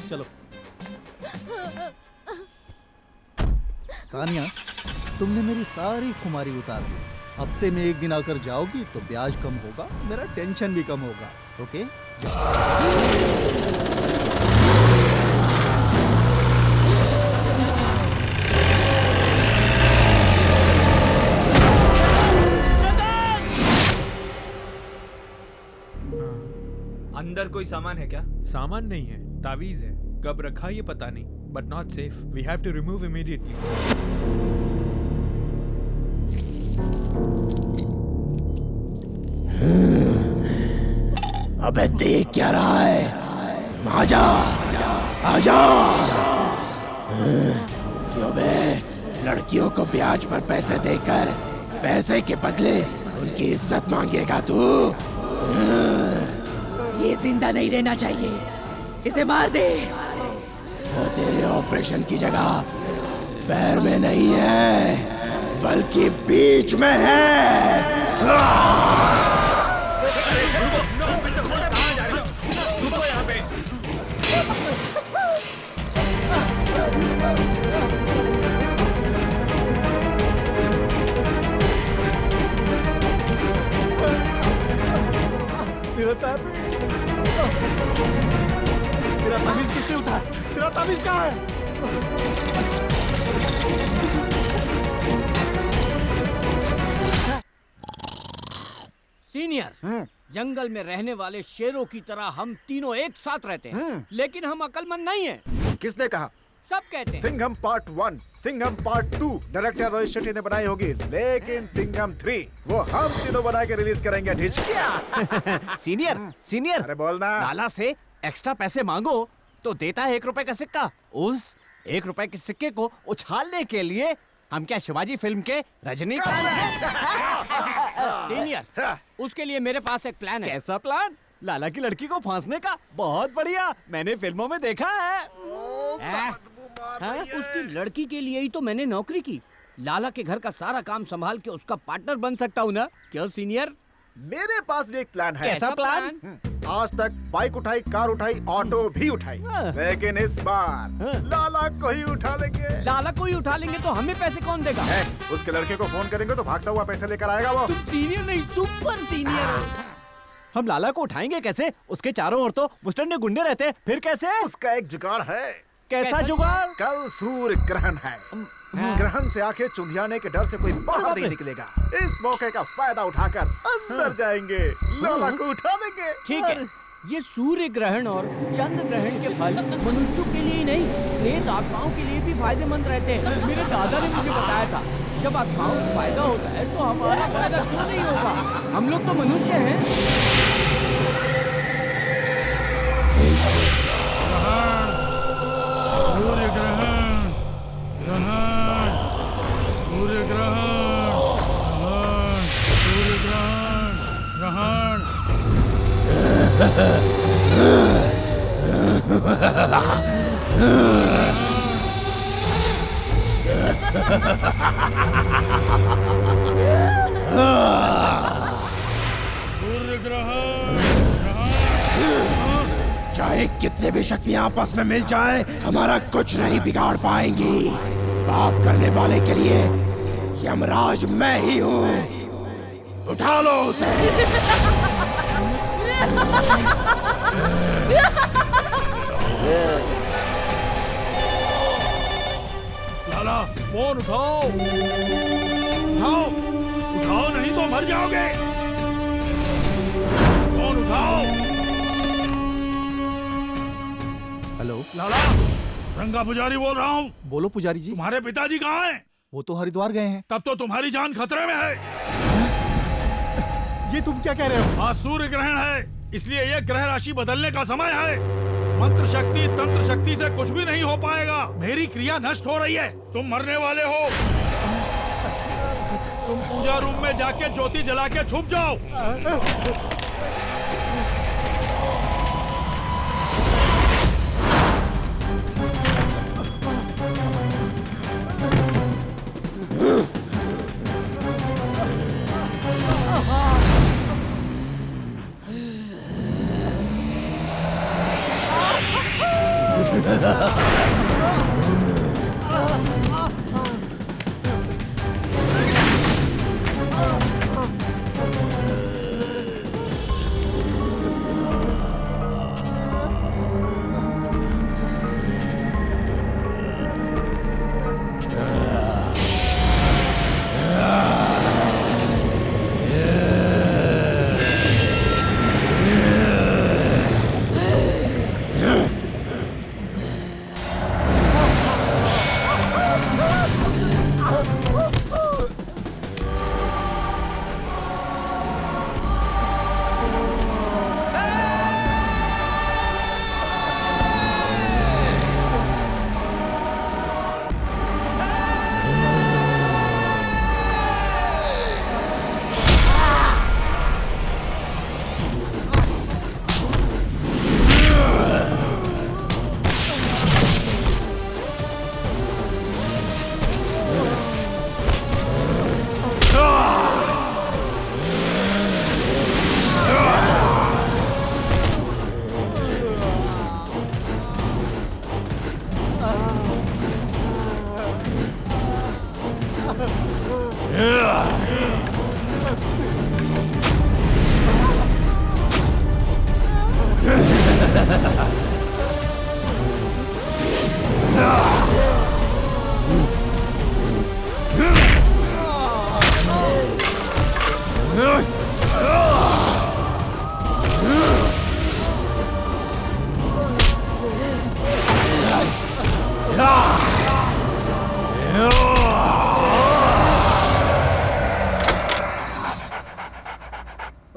चलो। सानिया, तुमने मेरी सारी खुमारी उतार दी। हफ्ते में 1 दिन आकर जाओगी तो ब्याज कम होगा, मेरा टेंशन भी कम होगा। ओके? अंदर कोई सामान है क्या? सामान नहीं है, तावीज है। कब रखा ये पता नहीं, but not safe. We have to remove immediately. अबे देख क्या रहा है? आजा, आजा। क्यों बे? लड़कियों को ब्याज पर पैसे देकर पैसे के बदले उनकी इज्जत मांगेगा तू? ये जिंदा नहीं रहना चाहिए, इसे मार दे। वो तेरे ऑपरेशन की जगह पैर में नहीं है, बल्कि बीच में है। मेरा ताबीज किसने उठाया? मेरा ताबीज कहाँ है? सीनियर, जंगल में रहने वाले शेरों की तरह हम तीनों एक साथ रहते हैं, लेकिन हम अक्लमंद नहीं हैं। किसने कहा? सब कहते हैं। Singham part 1, Singham part 2 director Rohit Shetty ने बनाई होगी, लेकिन सिंघम 3 वो हम तीनों बना के रिलीज करेंगे। ढिचकिया। सीनियर अरे बोलना। लाला से एक्स्ट्रा पैसे मांगो तो देता है 1 रुपए का सिक्का। उस 1 रुपए के सिक्के को उछालने के लिए हम क्या शिवाजी फिल्म के रजनीकांत हैं? सीनियर, उसके लिए मेरे पास एक प्लान है। कैसा प्लान? लाला की लड़की को फांसने का? बहुत बढ़िया, मैंने फिल्मों में देखा है। उसकी लड़की के लिए ही तो मैंने नौकरी की। लाला के घर का सारा काम संभाल के उसका पार्टनर बन सकता हूँ ना? क्यों सीनियर? मेरे पास भी एक प्लान है। कैसा प्लान? आज तक बाइक उठाई, कार उठाई, ऑटो भी उठाई, लेकिन इस बार लाला को ही उठा लेंगे। लाला को ही उठा लेंगे तो हमें पैसे कौन देगा? उसके लड़के को फोन करेंगे तो भागता हुआ पैसे लेकर आएगा वो। तुम सीनियर नहीं, सुपर सीनियर। हम लाला को उठाएंगे कैसे? उसके चारों ओर तो मुस्टंडे गुंडे रहते हैं, फिर कैसे? उसका एक जुगाड़ है। कैसा जुगाड़? कल सूर्य ग्रहण है। ग्रहण से आंखें चुंधियाने के डर से कोई बाहर नहीं निकलेगा। इस मौके का फायदा उठाकर अंदर जाएंगे, लाला को उठा लेंगे। ठीक है, ये सूर्य ग्रहण और चंद्र ग्रहण के फल मनुष्यों के लिए ही नहीं, प्रेत आत्माओं के लिए भी फायदेमंद रहते हैं। मेरे दादा ने मुझे बताया था, जब आत्माओं को फायदा होता है तो हमारा फायदा क्यों नहीं होगा? हम लोग तो मनुष्य हैं। सूर्य ग्रहण, ग्रहण, सूर्य ग्रहण, ग्रहण, सूर्य ग्रहण, सूर्य ग्रहण। चाहे कितने भी शक्तियां आपस में मिल जाए, हमारा कुछ नहीं बिगाड़ पाएंगी। पाप करने वाले के लिए यमराज मैं ही हूँ। उठा लो उसे। लाला, फोन उठाओ, उठाओ, उठाओ नहीं तो मर जाओगे। फोन उठाओ। हेलो लाला, रंगा पुजारी बोल रहा हूँ। बोलो पुजारी जी। तुम्हारे पिताजी कहाँ हैं? वो तो हरिद्वार गए हैं। तब तो तुम्हारी जान खतरे में है। ये तुम क्या कह रहे हो? आज सूर्य ग्रहण है, इसलिए ये ग्रह राशि बदलने का समय है। मंत्र शक्ति, तंत्र शक्ति से कुछ भी नहीं हो पाएगा। मेरी क्रिया नष्ट हो रही है, तुम मरने वाले हो। तुम पूजा रूम में जाके ज्योति जला के छुप जाओ।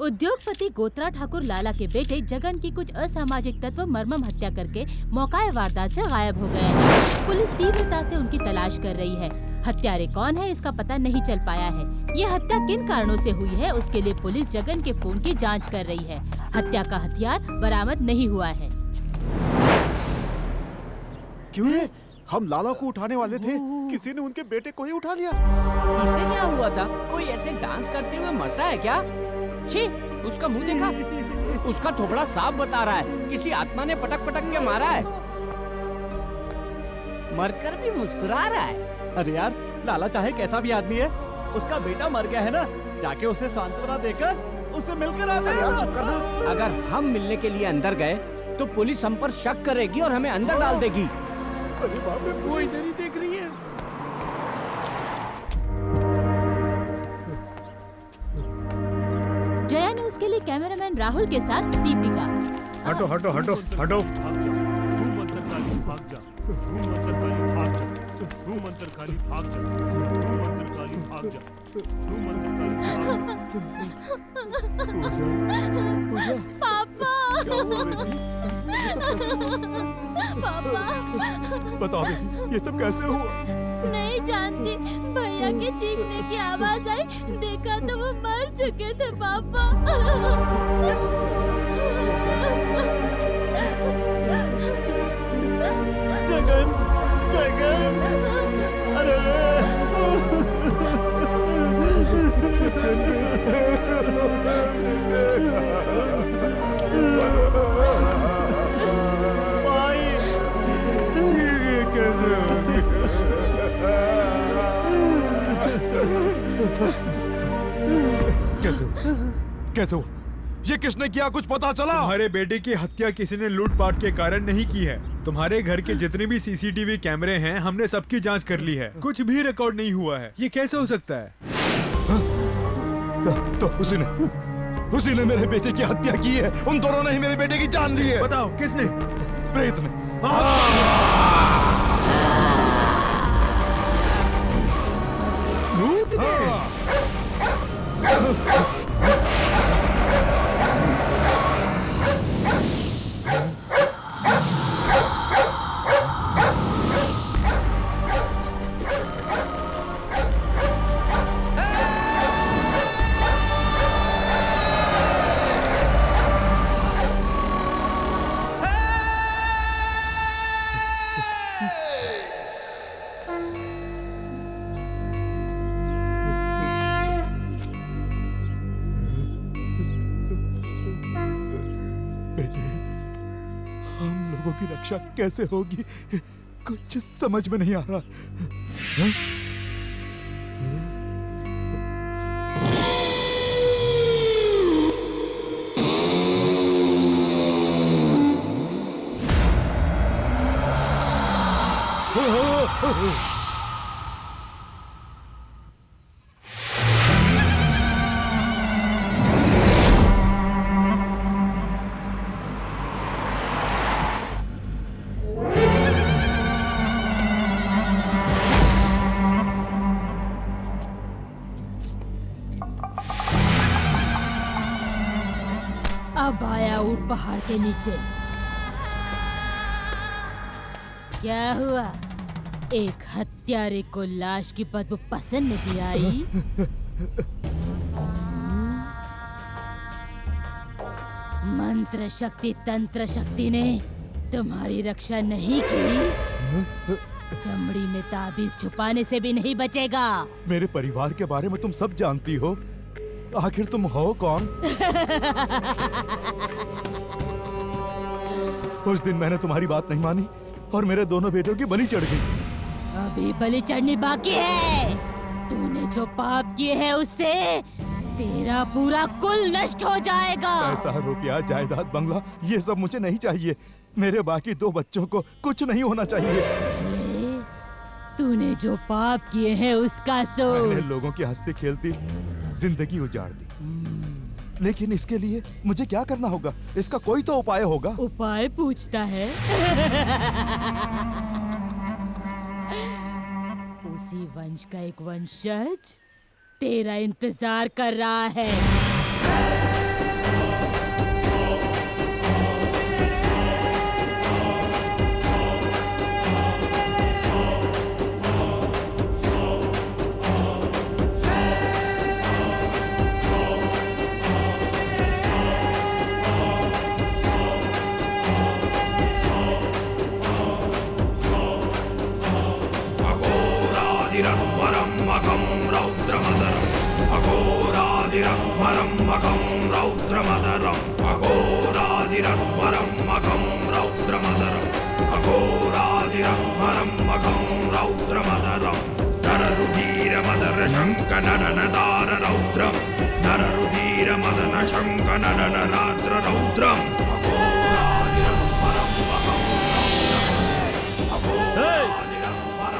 उद्योगपति गोत्रा ठाकुर लाला के बेटे जगन की कुछ असामाजिक तत्व मर्मम हत्या करके मौकाए वारदात से गायब हो गए हैं। पुलिस तीव्रता से उनकी तलाश कर रही है। हत्यारे कौन है इसका पता नहीं चल पाया है। ये हत्या किन कारणों से हुई है उसके लिए पुलिस जगन के फोन की जांच कर रही है। हत्या का हथियार बरामद नहीं हुआ है। क्यों रे? हम लाला को उठाने वाले थे, किसी ने उनके बेटे को ही उठा लिया। इससे क्या हुआ था? कोई ऐसे डांस करते हुए मरता है क्या? छी, उसका मुंह देखा? उसका थोबड़ा साफ बता रहा है किसी आत्मा ने पटक पटक के मारा है। मरकर भी मुस्कुरा रहा है। अरे यार, लाला चाहे कैसा भी आदमी है, उसका बेटा मर गया है ना, जाके उसे सांत्वना देकर उससे मिलकर आते हैं। यार चुप करना। अगर हम मिलने के लिए अंदर गए तो पुलिस हम पर शक करेगी और हमें अंदर डाल देगी। अरे बाप रे, वो इधर ही देख रही है। जया ने उसके लिए कैमरामैन राहुल के साथ दीपिका। हटो हटो हटो हटो। झूम अंतर काली भाग जा, झूम अंतर काली भाग जा, झूम अंतर काली भाग जा, झूम अंतर काली भाग जा, झूम अंतर काली भाग जा। पापा, पापा, बताओ बेटी, ये सब कैसे हुआ? नहीं जानती। भैया के चीखने की आवाज आई, देखा तो वो मर चुके थे पापा। जगन, जगन, अरे भाई, ये कैसे हो गया? कैसे हुआ? ये किसने किया, कुछ पता चला? तुम्हारे बेटे की हत्या किसी ने लूटपाट के कारण नहीं की है। तुम्हारे घर के जितने भी सीसीटीवी कैमरे हैं, हमने सबकी जांच कर ली है। कुछ भी रिकॉर्ड नहीं हुआ है। ये कैसे हो सकता है? तो उसी ने मेरे बेटे की हत्या की है। उन दोनों ने ही मेरे बेटे की जान ली है। बताओ किसने? प्रेत ने। भूत ने? की रक्षा कैसे होगी, कुछ समझ में नहीं आ रहा। अब आया ऊट पहाड़ के नीचे। क्या हुआ? एक हत्यारे को लाश की बदबू पसंद नहीं आई? मंत्र शक्ति तंत्र शक्ति ने तुम्हारी रक्षा नहीं की? चमड़ी में ताबीज छुपाने से भी नहीं बचेगा। मेरे परिवार के बारे में तुम सब जानती हो, आखिर तुम हो कौन? उस दिन मैंने तुम्हारी बात नहीं मानी और मेरे दोनों बेटों की बलि चढ़ गई। अभी बलि चढ़नी बाकी है। तूने जो पाप किए हैं उससे तेरा पूरा कुल नष्ट हो जाएगा। पैसा, रुपया, जायदाद, बंगला, ये सब मुझे नहीं चाहिए। मेरे बाकी 2 बच्चों को कुछ नहीं होना चाहिए। तूने जो पाप किए हैं उसका सोच। मैंने लोगों की हंसती खेलती जिंदगी उजाड़ दी, लेकिन इसके लिए मुझे क्या करना होगा? इसका कोई तो उपाय होगा। उपाय पूछता है? उसी वंश का एक वंशज तेरा इंतजार कर रहा है।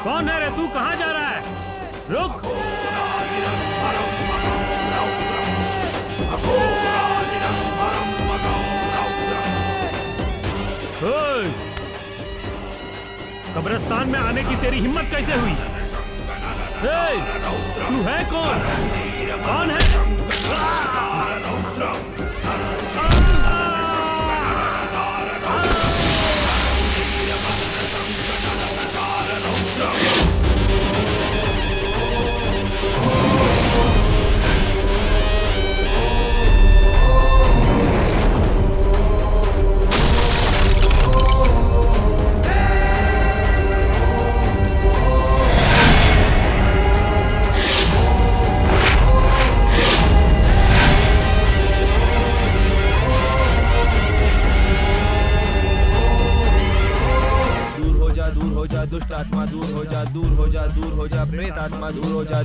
कौन है रे तू? कहाँ जा रहा है? रुक! कब्रिस्तान में आने की तेरी हिम्मत कैसे हुई? तू है कौन? कौन है? दुष्ट आत्मा दूर हो जा, दूर हो जा, दूर हो जा, प्रेत आत्मा दूर हो जा।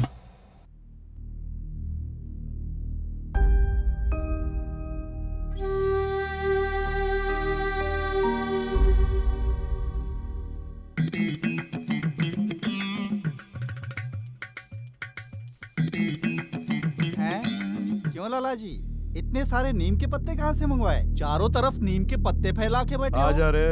क्यों लाला जी, इतने सारे नीम के पत्ते कहाँ से मंगवाए? चारों तरफ नीम के पत्ते फैला के बैठे आ जा रे।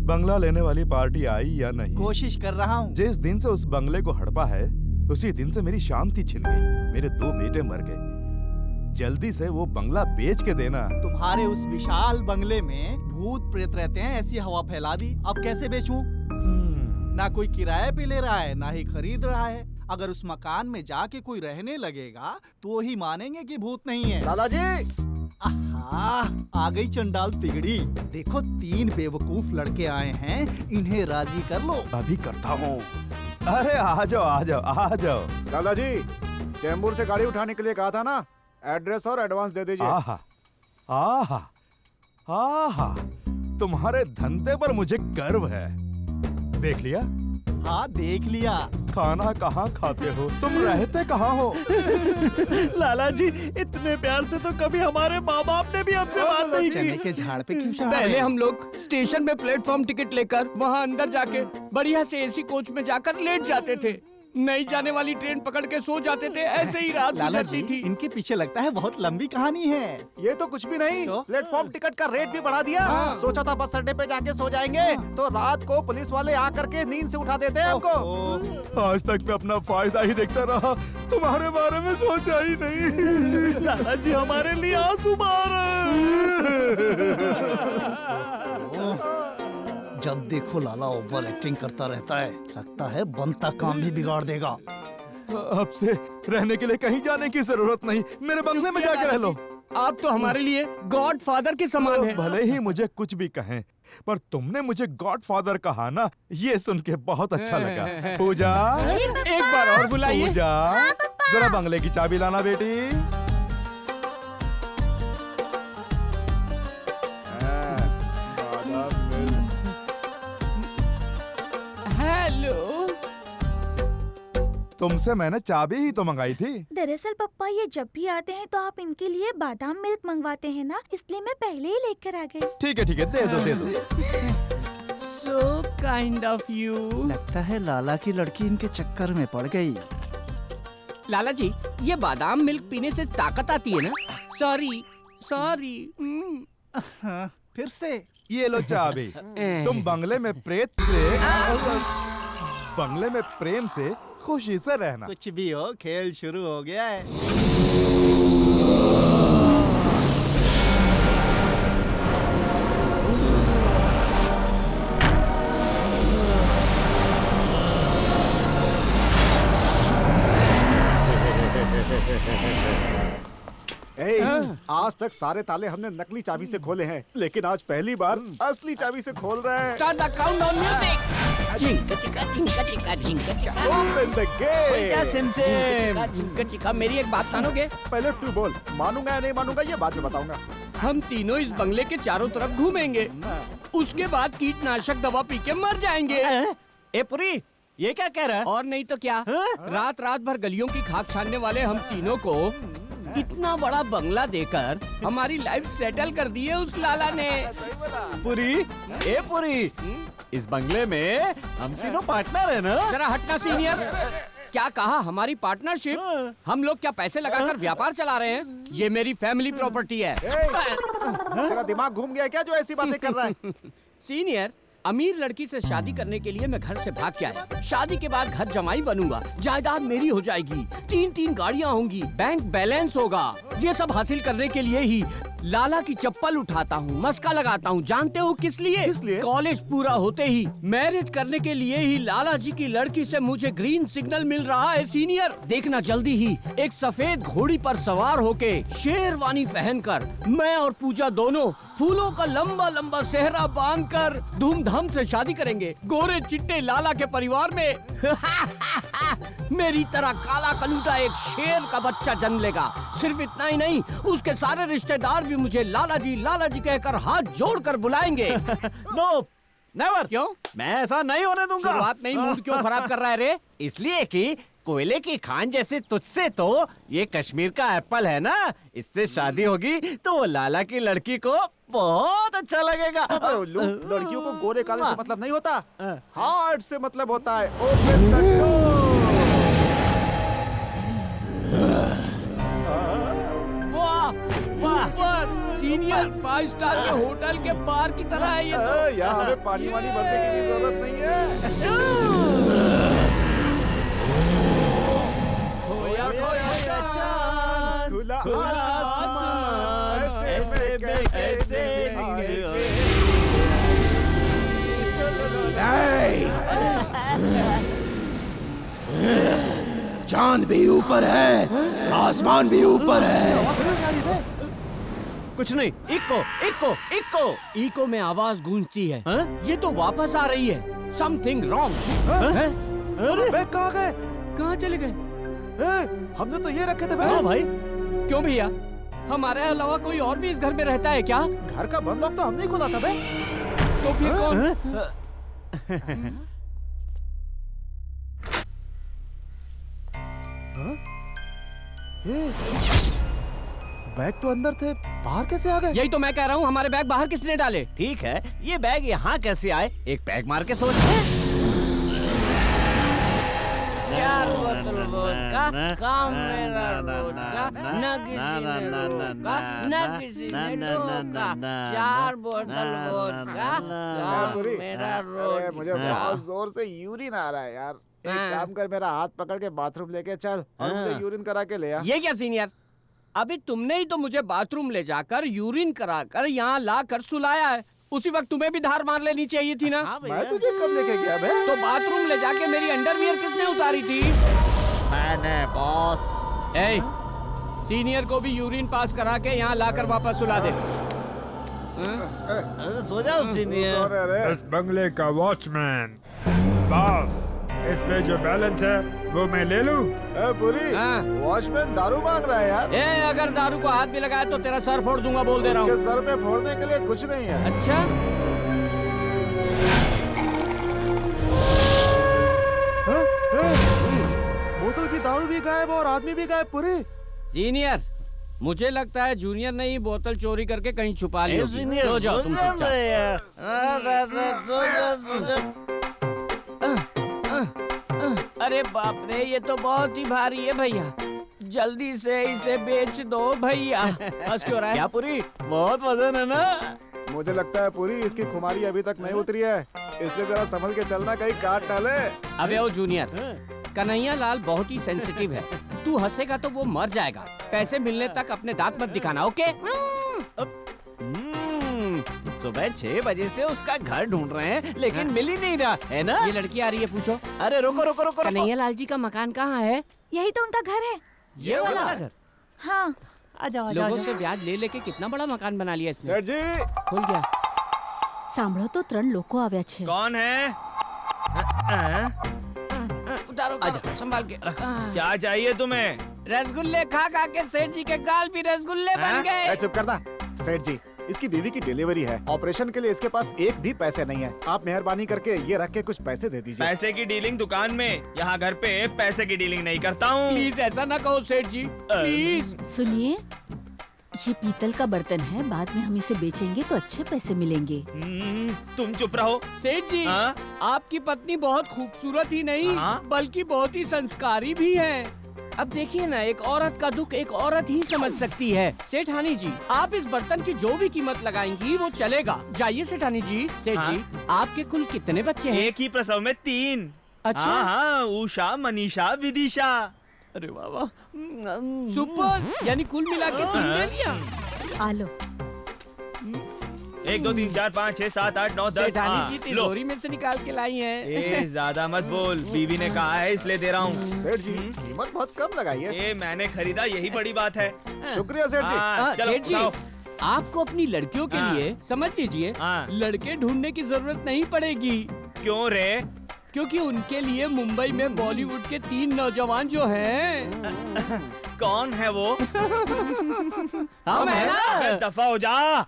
बंगला लेने वाली पार्टी आई या नहीं? कोशिश कर रहा हूँ। जिस दिन से उस बंगले को हड़पा है, उसी दिन से मेरी शांति छिन गई। मेरे 2 बेटे मर गए। जल्दी से वो बंगला बेच के देना। तुम्हारे उस विशाल बंगले में भूत प्रेत रहते हैं, ऐसी हवा फैला दी। अब कैसे बेचूं? ना कोई किराए पे ले रहा है, ना ही खरीद रहा है। अगर उस मकान में जाके कोई रहने लगेगा तो ही मानेंगे कि भूत नहीं है। दादाजी, आ गई चंडाल तिगड़ी। देखो 3 बेवकूफ लड़के आए हैं, इन्हें राजी कर लो। अभी करता हूँ। अरे आ जाओ, आ जाओ, आ जाओ। दादाजी, चेंबूर से गाड़ी उठाने के लिए कहा था ना, एड्रेस और एडवांस दे दीजिए। आहा, आहा, आहा, तुम्हारे धंधे पर मुझे गर्व है। देख लिया? हाँ, देख लिया। खाना कहाँ खाते हो? तुम रहते कहाँ हो? लाला जी, इतने प्यार से तो कभी हमारे माँ बाप ने भी हमसे बात नहीं की। चने के झाड़ पे क्यों चढ़ा? पहले हम लोग स्टेशन में प्लेटफॉर्म टिकट लेकर वहाँ अंदर जाके बढ़िया से एसी कोच में जाकर लेट जाते थे। नहीं जाने वाली ट्रेन पकड़ के सो जाते थे। ऐसे ही रात लाला गुजरती जी, थी। इनके पीछे लगता है बहुत लंबी कहानी है। ये तो कुछ भी नहीं। प्लेटफॉर्म टिकट का रेट भी बढ़ा दिया। सोचा था बस अड्डे पे जाके सो जाएंगे, तो रात को पुलिस वाले आकर के नींद से उठा देते हैं हमको। आज तक मैं अपना फायदा ही देखता रहा, तुम्हारे बारे में सोचा ही नहीं। लाला जी हमारे लिए आंसू बहा जब देखो लाला ओवर एक्टिंग करता रहता है, लगता है बनता काम भी बिगाड़ देगा। अब से रहने के लिए कहीं जाने की जरूरत नहीं, मेरे बंगले में जाके रह लो। आप तो हमारे लिए गॉड फादर के समान हैं। भले ही मुझे कुछ भी कहें, पर तुमने मुझे गॉड फादर कहा ना, ये सुन के बहुत अच्छा लगा। पूजा, एक बार और बुलाइए। पूजा, जरा बंगले की चाबी लाना बेटी। हेलो। तुमसे मैंने चाबी ही तो मंगाई थी। दरअसल पापा ये जब भी आते हैं तो आप इनके लिए बादाम मिल्क मंगवाते हैं ना, इसलिए मैं पहले ही लेकर आ गई। ठीक है दे दो। So kind of you. लगता है लाला की लड़की इनके चक्कर में पड़ गई। लाला जी, ये बादाम मिल्क पीने से ताकत आती है ना? सॉरी। फिर से ये लो चाबी। तुम बंगले में प्रेम से खुशी से रहना। कुछ भी हो, खेल शुरू हो गया है। आज तक सारे ताले हमने नकली चाबी से खोले हैं, लेकिन आज पहली बार असली चाबी से खोल रहे हैं। Start the countdown music. Open the gate. झिंका मेरी एक बात मानोगे? पहले तू बोल, मानूंगा या नहीं मानूंगा ये बाद में बताऊंगा। हम तीनों इस बंगले के चारों तरफ घूमेंगे, उसके बाद कीटनाशक दवा पी के मर जाएंगे। ए पुरी, ये क्या कह रहा है? और नहीं तो क्या, रात भर गलियों की खाक छानने वाले हम तीनों को इतना बड़ा बंगला देकर हमारी लाइफ सेटल कर दी है उस लाला ने। पुरी, इस बंगले में हम तीनों पार्टनर है ना? जरा हटना सीनियर। क्या कहा हमारी पार्टनरशिप? हम लोग क्या पैसे लगाकर व्यापार चला रहे हैं? ये मेरी फैमिली प्रॉपर्टी है। तेरा दिमाग घूम गया क्या जो ऐसी बातें कर रहा है? सीनियर, अमीर लड़की से शादी करने के लिए मैं घर से भाग के आया। शादी के बाद घर जमाई बनूंगा, जायदाद मेरी हो जाएगी, 3 गाड़ियाँ होंगी, बैंक बैलेंस होगा। ये सब हासिल करने के लिए ही लाला की चप्पल उठाता हूँ, मस्का लगाता हूँ। जानते हो किस लिए? कॉलेज पूरा होते ही मैरिज करने के लिए ही लाला जी की लड़की से मुझे ग्रीन सिग्नल मिल रहा है सीनियर। देखना जल्दी ही एक सफेद घोड़ी पर सवार होके शेरवानी पहनकर मैं और पूजा दोनों फूलों का लंबा लंबा सेहरा बांधकर धूमधाम से शादी करेंगे गोरे चिट्टे लाला के परिवार में। मेरी तरह काला कलूटा एक शेर का बच्चा जन्म लेगा। सिर्फ इतना ही नहीं, उसके सारे रिश्तेदार भी मुझे लाला जी कहकर हाथ जोड़कर बुलाएंगे। No, never. क्यों? मैं ऐसा नहीं होने दूंगा। शुरुआत में ही मूड क्यों खराब कर रहा है रे? इसलिए कि कोयले की खान जैसे तुझसे तो ये कश्मीर का एप्पल है ना, इससे शादी होगी तो वो लाला की लड़की को बहुत अच्छा लगेगा। लड़कियों को गोरे काले से मतलब नहीं होता, हार्ट से मतलब होता है। Open the door. Super senior 5 star के होटल के बार की तरह है ये तो। यहाँ हमें पानी वानी भरने की भी जरूरत नहीं है। खुला चांद भी ऊपर है, आसमान भी ऊपर है। कुछ नहीं, इको में आवाज गूंजती है। ये तो वापस आ रही है। Something wrong. बैग कहाँ गए? कहाँ चले गए? हमने तो ये रखे थे बैग। हाँ भाई। क्यों भैया, हमारे अलावा कोई और भी इस घर में रहता है क्या? घर का बंद लॉक तो हमने ही खोला था बैग। तो फिर कौन? बैग तो अंदर थे, बाहर कैसे आ गए? यही तो मैं कह रहा हूँ, हमारे बैग बाहर किसने डाले? ठीक है, ये बैग यहाँ कैसे आए? एक बैग मार के सोच। 4 बोतल वोडका, काम मेरा रोज का, न किसी ने रोका, न किसी ने टोका। 4 बोतल वोडका, काम मेरा रोज। मुझे बहुत जोर से यूरिन आ रहा है यार। एक काम कर, मेरा हाथ पकड़ के बाथरूम लेके चल और मुझे यूरिन करा के ले आ। ये क्या सीनियर, अभी तुमने ही तो मुझे बाथरूम ले जाकर यूरिन कराकर यहाँ ला कर सुलाया है। उसी वक्त तुम्हें भी धार मार लेनी चाहिए थी ना। मैं तुझे कब लेके गया बे? तो बाथरूम ले जाके मेरी अंडरवियर किसने उतारी थी? मैंने बॉस। ए, सीनियर को भी यूरिन पास करा के यहाँ लाकर वापस सुला दे। सो जाओ सीनियर। इस बंगले का वॉचमैन बॉस, इसमें जो बैलेंस है वो मैं ले लूं? पूरी वॉचमैन दारू मांग रहा है यार। ए, अगर दारू को हाथ में लगाया तो तेरा सर फोड़ दूंगा, बोल दे रहा हूँ। उसके सर पे फोड़ने के लिए कुछ नहीं है। अच्छा, आदमी भी गए पूरी। सीनियर, मुझे लगता है जूनियर ने ही बोतल चोरी करके कहीं छुपा ली होगी। सो जाओ तुम चुपचाप। अरे बाप रे, ये तो बहुत ही भारी है भैया, जल्दी से इसे बेच दो भैया। बस क्यों रहा है? क्या पूरी, बहुत वजन है ना? मुझे लगता है पूरी इसकी खुमारी अभी तक नहीं उतरी है, इसलिए जरा संभल के चलना, कहीं काट डाले। अबे ओ जूनियर, कन्हैया लाल बहुत ही सेंसिटिव है, तू हंसेगा तो वो मर जाएगा। पैसे मिलने तक अपने दांत मत दिखाना, ओके? सुबह 6 बजे से उसका घर ढूंढ रहे हैं लेकिन मिल ही नहीं रहा है ना। ये लड़की आ रही है, पूछो। अरे रुको रुको रुको, कन्हैया लाल जी का मकान कहाँ है? यही तो उनका घर है। ये वाला घर? हाँ। लोगों से ब्याज ले लेके कितना बड़ा मकान बना लिया इसने। सेठ जी, खुल गया। सांभळो तो 3 લોકો આવ્યા છે। कौन है? उतारो, संभाल के रख। क्या चाहिए तुम्हें? रसगुल्ले खा खा के सेठ जी के गाल भी रसगुल्ले बन गए। चुप करना। सेठ जी, इसकी बीवी की डिलीवरी है, ऑपरेशन के लिए इसके पास एक भी पैसे नहीं है। आप मेहरबानी करके ये रख के कुछ पैसे दे दीजिए। पैसे की डीलिंग दुकान में, यहाँ घर पे पैसे की डीलिंग नहीं करता हूँ। प्लीज ऐसा ना कहो सेठ जी, प्लीज। सुनिए, ये पीतल का बर्तन है, बाद में हम इसे बेचेंगे तो अच्छे पैसे मिलेंगे। तुम चुप रहो। सेठ जी, आपकी पत्नी बहुत खूबसूरत ही नहीं बल्कि बहुत ही संस्कारी भी है। अब देखिए ना, एक औरत का दुख एक औरत ही समझ सकती है। सेठानी जी, आप इस बर्तन की जो भी कीमत लगाएंगी वो चलेगा। जाइए सेठानी जी। सेठ जी, आपके कुल कितने बच्चे हैं? एक ही प्रसव में 3। अच्छा। हाँ, उषा, मनीषा, विदिशा। अरे वाह, सुपर, यानी कुल मिला के 3 बेबियां। आलो। 1 2 3 4 5 6 7 8 9 10। सेठानी जी तिजोरी में से निकाल के लाई हैं। ज्यादा मत बोल, बीवी ने कहा है इसलिए दे रहा हूँ। सेठ जी, कीमत बहुत कम लगाई है। मैंने खरीदा, यही बड़ी बात है। शुक्रिया सेठ जी। चलो सेठ जी, आपको अपनी लड़कियों के लिए समझ लीजिए लड़के ढूंढने की जरूरत नहीं पड़ेगी। क्यों रे? क्योंकि उनके लिए मुंबई में बॉलीवुड के 3 नौजवान जो हैं। कौन है वो? हम है ना। दफा हो जा।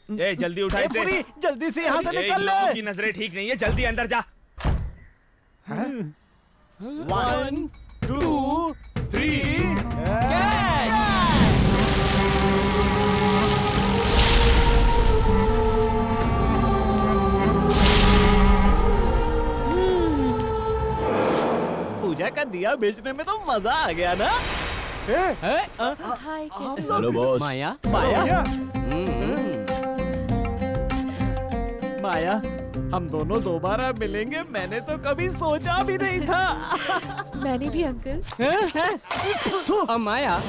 जल्दी उठा इसे। पूरी, जल्दी से यहाँ से निकल ले। लोगों की नजरें ठीक नहीं है, जल्दी अंदर जा। 1 2 3 पूजा का दिया बेचने में तो मजा आ गया ना। हाय, कैसे हो? Hello boss. माया, माया, माया, हम दोनों दोबारा मिलेंगे, मैंने तो कभी सोचा भी नहीं था। मैंने भी अंकल। माया,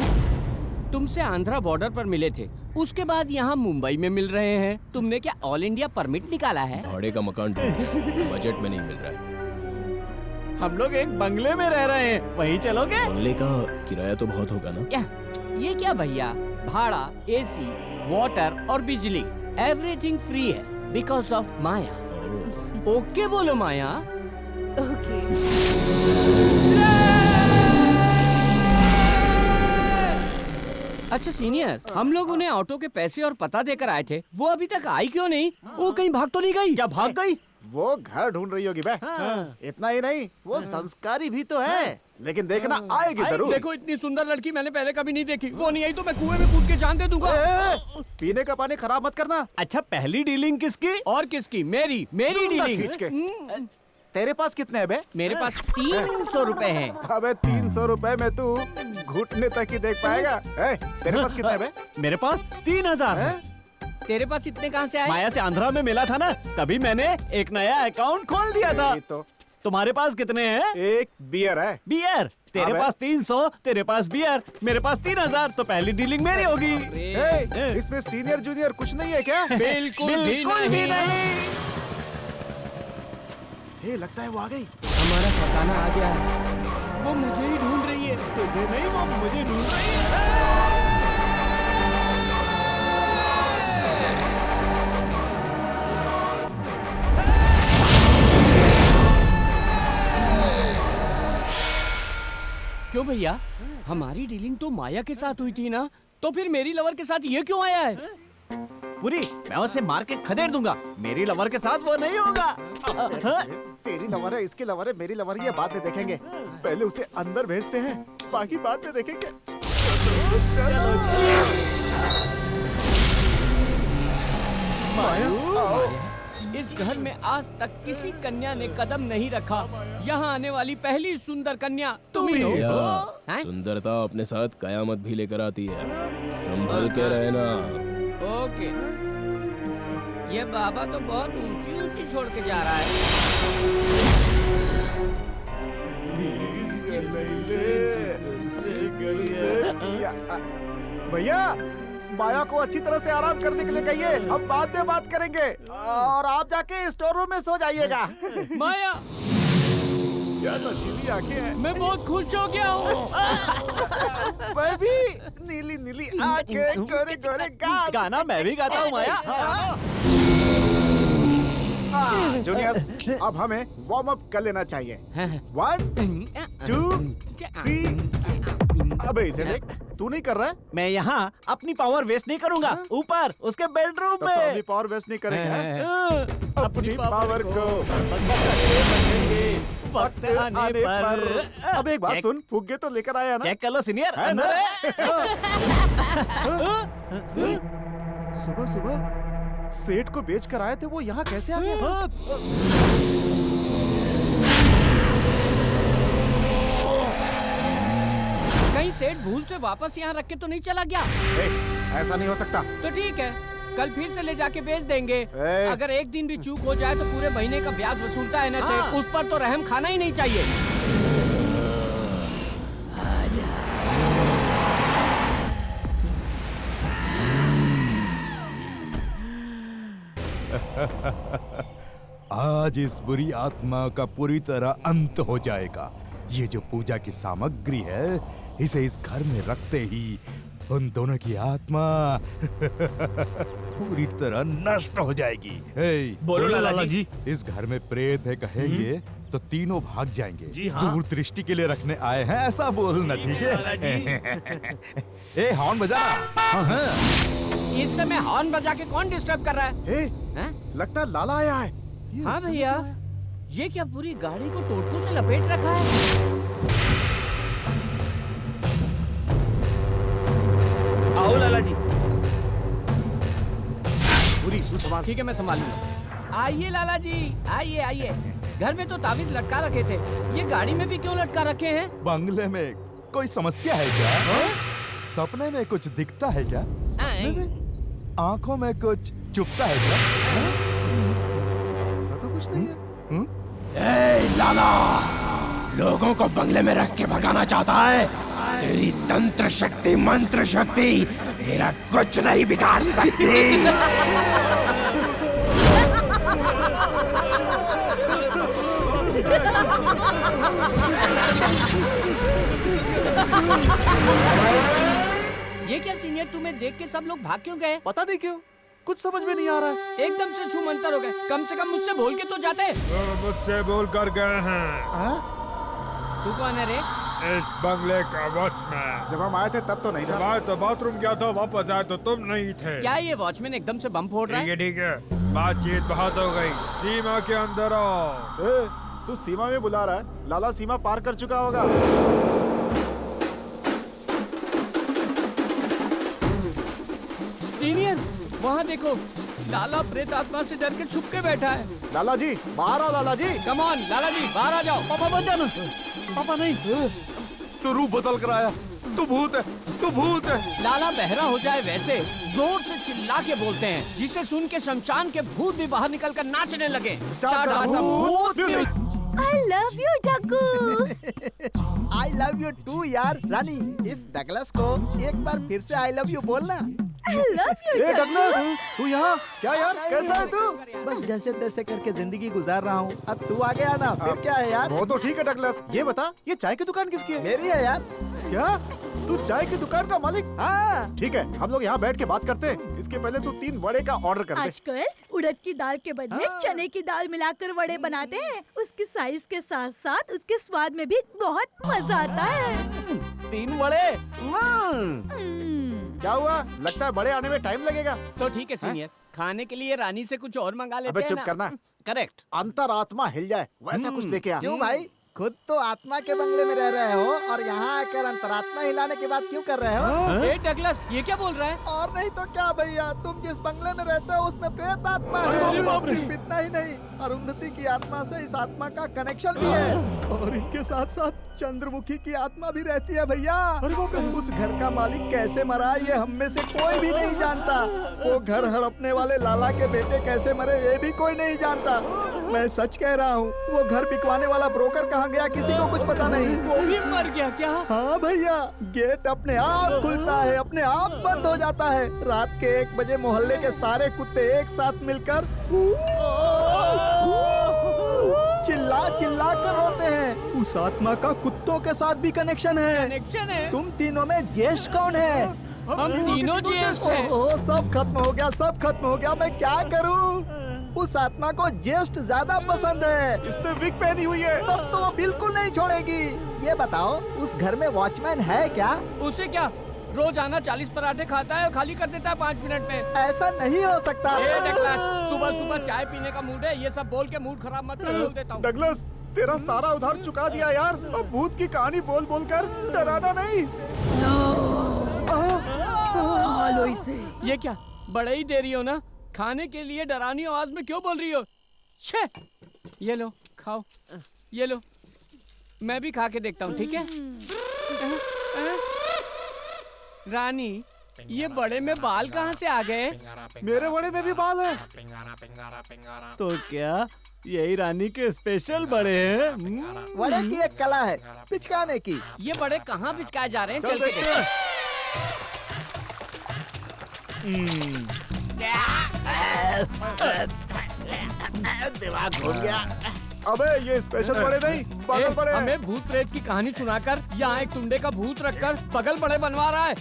तुमसे आंध्रा बॉर्डर पर मिले थे, उसके बाद यहाँ मुंबई में मिल रहे हैं। तुमने क्या ऑल इंडिया परमिट निकाला है? भाड़े का मकान बजट में नहीं मिल रहा है। हम लोग एक बंगले में रह रहे हैं, वहीं चलोगे? बंगले का किराया तो बहुत होगा ना? ये क्या भैया, भाड़ा, एसी, वाटर और बिजली एवरीथिंग फ्री है बिकॉज ऑफ माया। ओके बोलो माया। ओके। अच्छा सीनियर, हम लोग उन्हें ऑटो के पैसे और पता देकर आए थे, वो अभी तक आई क्यों नहीं? वो कहीं भाग तो नहीं गई? क्या भाग गई? वो घर ढूंढ रही होगी बे। इतना ही नहीं, वो संस्कारी भी तो है, लेकिन देखना आएगी जरूर। देखो, इतनी सुंदर लड़की मैंने पहले कभी नहीं देखी। वो नहीं आई तो मैं कुएं में कूद के जान दे दूंगा। पीने का पानी खराब मत करना। अच्छा, पहली डीलिंग किसकी? और किसकी? मेरी डीलिंग। खींच के। तेरे पास कितने हैं बे? मेरे पास 300 रुपए हैं। अबे 300 रुपए में तू घुटने तक ही देख पाएगा। तेरे पास कितने हैं बे? मेरे पास 3000। तेरे पास इतने कहाँ से आए? माया से आंध्रा में मिला था ना, तभी मैंने एक नया अकाउंट खोल दिया था। तो तुम्हारे पास कितने हैं? एक बियर है। बियर? तेरे पास 300, तेरे पास बियर, मेरे पास 3000, तो पहली डीलिंग मेरी होगी। इसमें सीनियर जूनियर कुछ नहीं है क्या? बिल्कुल भी नहीं। लगता है वो आ गई। हमारा फसाना आ गया है। वो मुझे ही ढूंढ रही है। तुझे नहीं, वो मुझे ढूंढ रही है। क्यों भैया, हमारी डीलिंग तो माया के साथ हुई थी ना, तो फिर मेरी लवर के साथ ये क्यों आया है? पूरी, मैं उसे मार के खदेड़ दूंगा। मेरी लवर के साथ वो नहीं होगा। तेरी लवर है, इसकी लवर है, मेरी लवर है, ये बाद में देखेंगे। पहले उसे अंदर भेजते हैं। बाकी बात में देखेंगे। इस घर में आज तक किसी कन्या ने कदम नहीं रखा। यहाँ आने वाली पहली सुंदर कन्या तुम ही हो। हैं? सुंदरता अपने साथ कयामत भी लेकर आती है, संभल के रहना। ओके। ये बाबा तो बहुत ऊंची ऊंची छोड़ के जा रहा है। भैया माया को अच्छी तरह से आराम करने के लिए कहिए, हम बाद में बात करेंगे। और आप जाके स्टोर रूम में सो जाइएगा। माया क्या नशीली आंखें हैं। मैं बहुत खुश हो गया हूँ। मैं भी नीली नीली आंखें, गोरे गोरे गाल। गाना मैं भी गाता हूँ माया। जूनियर्स, अब हमें वार्म अप कर लेना चाहिए। 1 2 3। अबे इसे देख, तू नहीं कर रहा है? मैं यहाँ अपनी पावर वेस्ट नहीं करूँगा, ऊपर उसके बेडरूम में। अपनी पावर वेस्ट नहीं करेंगे। अपनी पावर को वक्त आने पर। अब एक बात सुन, फुग्गे तो लेकर आया ना? चेक कर लो सीनियर। है ना? सुबह सुबह सेठ को बेच कर आए थे, वो यहाँ कैसे आ गया? कहीं सेठ भूल से वापस यहाँ रख के तो नहीं चला गया? ऐसा नहीं हो सकता। तो ठीक है, कल फिर से ले जाके बेच देंगे। अगर एक दिन भी चूक हो जाए तो पूरे महीने का ब्याज वसूलता है ना सेठ, उस पर तो रहम खाना ही नहीं चाहिए। आज इस बुरी आत्मा का पूरी तरह अंत हो जाएगा। ये जो पूजा की सामग्री है, इसे इस घर में रखते ही उन दोनों की आत्मा पूरी तरह नष्ट हो जाएगी। बोलो लाला जी। इस घर में प्रेत है कहेंगे तो तीनों भाग जाएंगे। जी हाँ। दूर दृष्टि के लिए रखने आए हैं, ऐसा बोलना, ठीक है? ए हॉर्न बजा। हाँ। इस समय हॉर्न बजा के कौन डिस्टर्ब कर रहा है? लगता है लाला आया है। हाँ भैया, ये क्या पूरी गाड़ी को टोटू से लपेट रखा है? आओ लाला जी। पूरी संभाल। ठीक है, मैं संभाल लूंगा। आइए लाला जी, आइए आइए। घर में तो ताबीज लटका रखे थे, ये गाड़ी में भी क्यों लटका रखे हैं? बंगले में कोई समस्या है क्या? सपने में कुछ दिखता है क्या? सपने में? आंखों में कुछ चुभता है क्या? ऐसा तो कुछ नहीं है। ए लाला, लोगों को बंगले में रख के भगाना चाहता है? तेरी तंत्र शक्ति मंत्र शक्ति मेरा कुछ नहीं बिगाड़ सकती। ये क्या सीनियर, तुम्हें देख के सब लोग भाग क्यों गए? पता नहीं क्यों, कुछ समझ में नहीं आ रहा है। एकदम से छूमंतर हो गए। कम से कम मुझसे बोल के तो जाते। मुझसे बोल कर गए हैं। तू कौन है रे? इस बंगले का वॉचमैन। जब हम आए थे तब तो नहीं था। मैं तो बाथरूम गया था, वापस आया तो तुम नहीं थे। क्या ये वॉचमैन एकदम से बम फोड़ रहा है? ठीक है, बातचीत बहुत हो गई, सीमा के अंदर आओ। तू सीमा में बुला रहा है? लाला सीमा पार कर चुका होगा। सीनियर, वहाँ देखो, लाला प्रेत आत्मा से डर के छुप के बैठा है। लाला जी बाहर आओ। लाला जी कम ऑन, लाला जी बाहर आ जाओ। पापा मत जाना। पापा नहीं। तू रूप बदल कर आया, तू भूत है, तू भूत है। लाला बहरा हो जाए वैसे जोर से चिल्ला के बोलते हैं, जिसे सुन के शमशान के भूत भी बाहर निकल कर नाचने लगे। I love you, Jaggu. I love you too यार। रानी, इस डगलस को एक बार फिर से I love you बोलना। I love you, A Douglas, तू यहाँ क्या यार? कैसा है तू? बस जैसे तैसे करके जिंदगी गुजार रहा हूँ। अब तू आ गया ना, फिर क्या है यार? वो तो ठीक है डगलस, ये बता, ये चाय की दुकान किसकी है? मेरी है यार। क्या तू चाय की दुकान का मालिक? हाँ। ठीक है, हम लोग यहाँ बैठ के बात करते हैं। इसके पहले तू 3 वड़े का ऑर्डर कर दे। आजकल उड़द की दाल के बदले चने की दाल मिलाकर वड़े बनाते हैं। उसकी साइज के साथ साथ उसके स्वाद में भी बहुत मजा आता है। 3 वड़े। क्या हुआ? लगता है बड़े आने में टाइम लगेगा। तो ठीक है सीनियर, खाने के लिए रानी से कुछ और मंगा लेते अबे हैं चुप ना? करना। करेक्ट। अंतरात्मा हिल जाए वैसा कुछ लेके आ। क्यों भाई? खुद तो आत्मा के बंगले में रह रहे हो और यहाँ आकर अंतरात्मा हिलाने की बात क्यों कर रहे हो? ए डगलस, ये क्या बोल रहा है? और नहीं तो क्या भैया, तुम जिस बंगले में रहते हो उसमें प्रेत आत्मा है। सिर्फ इतना ही नहीं, अरुंधति की आत्मा से इस आत्मा का कनेक्शन भी है और इनके साथ साथ चंद्रमुखी की आत्मा भी रहती है भैया। उस घर का मालिक कैसे मरा ये हम में से कोई भी नहीं जानता। वो घर हड़पने वाले लाला के बेटे कैसे मरे ये भी कोई नहीं जानता। मैं सच कह रहा हूँ, वो घर बिकवाने वाला ब्रोकर कहाँ गया किसी को कुछ पता नहीं। वो भी मर गया क्या? हाँ भैया, गेट अपने आप खुलता है, अपने आप बंद हो जाता है। रात के 1 बजे मोहल्ले के सारे कुत्ते एक साथ मिलकर चिल्ला चिल्ला कर रोते हैं। उस आत्मा का कुत्तों के साथ भी कनेक्शन है। तुम तीनों में ज्येष्ठ कौन है? हम तीनों ज्येष्ठ हैं। सब खत्म हो गया, सब खत्म हो गया। मैं क्या करूं? उस आत्मा को ज्येष्ठ ज्यादा पसंद है। इसने विग पहनी हुई है। तब तो वो बिल्कुल नहीं छोड़ेगी। ये बताओ, उस घर में वॉचमैन है क्या? उसे क्या, रोज आना 40 पराठे खाता है और खाली कर देता है 5 मिनट में। ऐसा नहीं हो सकता। सुबह सुबह चाय पीने का मूड है, ये सब बोल के मूड खराब मत कर, बोल देता हूँ। डगलस, तेरा सारा उधार चुका दिया यार। अब भूत की कहानी बोल बोल कर डराना नहीं। लो इसे। ये क्या, बड़े ही देरी हो ना, खाने के लिए डरावनी आवाज में क्यों बोल रही हो? छे, ये लो खाओ, ये लो, मैं भी खा के देखता हूँ, ठीक है? रानी, ये बड़े में बाल कहाँ से आ गए? मेरे बड़े में भी बाल है। तो क्या यही रानी के स्पेशल बड़े हैं? बड़े की एक कला है, पिचकाने की। ये बड़े कहाँ पिचकाए जा रहे हैं? चल चल के देखते हैं। दिमाग घूम गया। अबे ये स्पेशल बड़े नहीं, पागल बड़े हैं। हमें भूत प्रेत की कहानी सुनाकर यहाँ एक टुंडे का भूत रखकर पगल बड़े बनवा रहा है।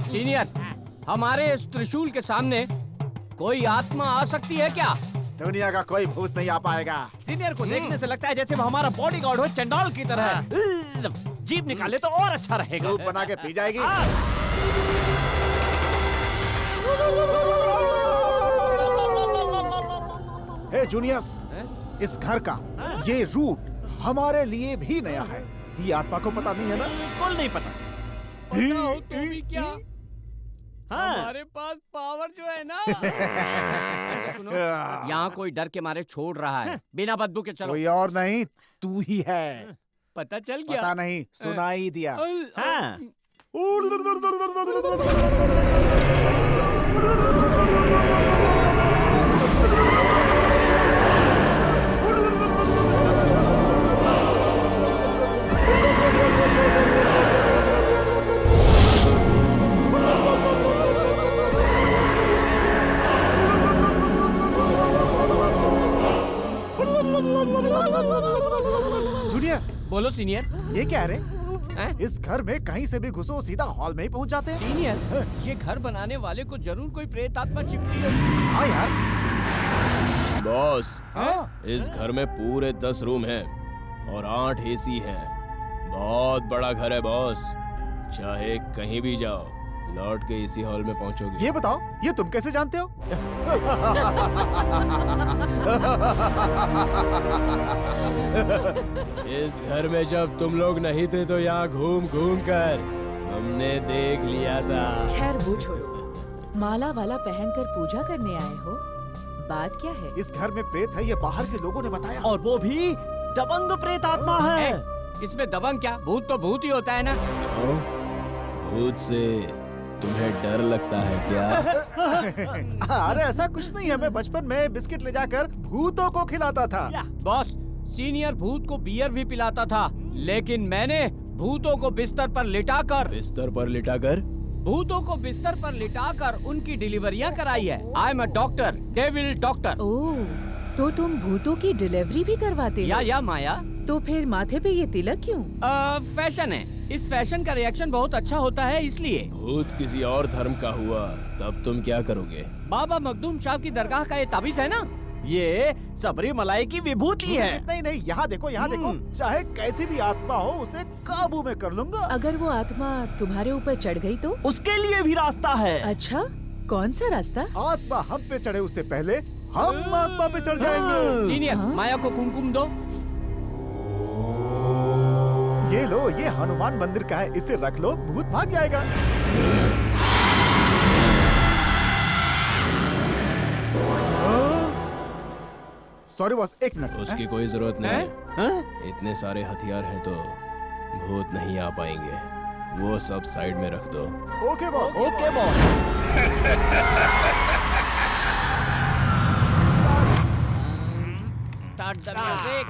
सीनियर, हमारे इस त्रिशूल के सामने कोई आत्मा आ सकती है क्या? दुनिया का कोई भूत नहीं आ पाएगा। सीनियर को देखने से लगता है जैसे वो हमारा बॉडीगार्ड हो, चंडाल की तरह। जीभ निकाले तो और अच्छा रहेगा। सूप बना के पी जाएगी। हे जूनियर्स, इस घर का ये रूट हमारे लिए भी नया है। ये आत्मा को पता नहीं है ना? बिल्कुल नहीं पता। पता हो तो भी क्या? हमारे पास पावर जो है ना। सुनो, यहाँ कोई डर के मारे छोड़ रहा है, बिना बदबू के चलो। कोई और नहीं, तू ही है। पता चल गया? पता नहीं, सुनाई दिया। हाँ। जूनियर, बोलो सीनियर। ये क्या है रे? इस घर में कहीं से भी घुसो, सीधा हॉल में ही पहुंच जाते हैं। सीनियर, ये घर बनाने वाले को जरूर कोई प्रेत आत्मा चिपकी है। हाँ यार। बॉस, हाँ? इस घर में पूरे 10 रूम हैं और 8 एसी हैं। बहुत बड़ा घर है बॉस, चाहे कहीं भी जाओ लौट के इसी हॉल में पहुंचोगे। ये बताओ, ये तुम कैसे जानते हो? इस घर में जब तुम लोग नहीं थे तो यहाँ घूम घूम कर हमने देख लिया था। खैर वो छोड़ो, माला वाला पहनकर पूजा करने आए हो, बात क्या है? इस घर में प्रेत है, ये बाहर के लोगों ने बताया। और वो भी दबंग प्रेत आत्मा है। इसमें दबंग क्या, भूत तो भूत ही होता है ना। भूत से तुम्हें डर लगता है क्या? अरे ऐसा कुछ नहीं है, मैं बचपन में बिस्किट ले जाकर भूतों को खिलाता था। बॉस, सीनियर भूत को बियर भी पिलाता था, लेकिन मैंने भूतों को बिस्तर पर लिटाकर भूतों को बिस्तर पर लिटाकर उनकी डिलीवरियां कराई है। I am a doctor, devil doctor. Oh, तो तुम भूतों की डिलीवरी भी करवाते हो? या माया। तो फिर माथे पे ये तिलक क्यों? फैशन है, इस फैशन का रिएक्शन बहुत अच्छा होता है इसलिए। भूत किसी और धर्म का हुआ तब तुम क्या करोगे? बाबा मखदूम साहब की दरगाह का ये ताबीज है ना, ये सबरी मलाई की विभूति है। इतना ही नहीं, यहाँ देखो, यहाँ देखो, चाहे कैसी भी आत्मा हो उसे काबू में कर लूंगा। अगर वो आत्मा तुम्हारे ऊपर चढ़ गई तो? उसके लिए भी रास्ता है। अच्छा, कौन सा रास्ता? आत्मा हम पे चढ़े उससे पहले हम आत्मा पे चढ़ जाएंगे। सीनियर, माया को कुमकुम दो। ये लो, ये हनुमान मंदिर का है, इसे रख लो, भूत भाग जाएगा। सॉरी बॉस, एक मिनट। उसकी कोई जरूरत नहीं है। इतने सारे हथियार हैं तो भूत नहीं आ पाएंगे। वो सब साइड में रख दो। Okay boss. Okay boss. Start the music.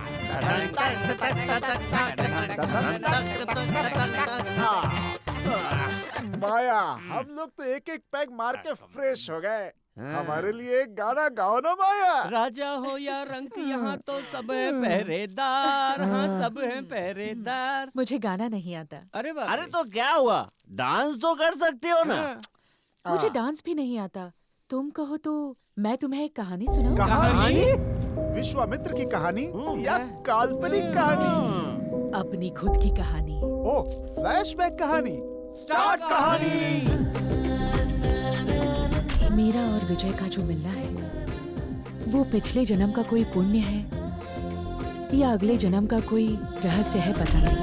Maya, हम लोग तो एक एक पैग मार के फ्रेश हो गए। हमारे लिए एक गाना गाओ ना माया। राजा हो या रंक, यहाँ तो सब है पहरेदार। हाँ, सब है पहरेदार। मुझे गाना नहीं आता। अरे बाप, अरे तो क्या हुआ, डांस तो कर सकते हो ना। मुझे डांस भी नहीं आता। तुम कहो तो मैं तुम्हें एक कहानी सुनाऊं? कहानी? विश्वामित्र की कहानी या काल्पनिक कहानी? अपनी खुद की कहानी। ओ, फ्लैशबैक कहानी। स्टार्ट कहानी। मेरा और विजय का जो मिलना है वो पिछले जन्म का कोई पुण्य है या अगले जन्म का कोई रहस्य है, पता नहीं।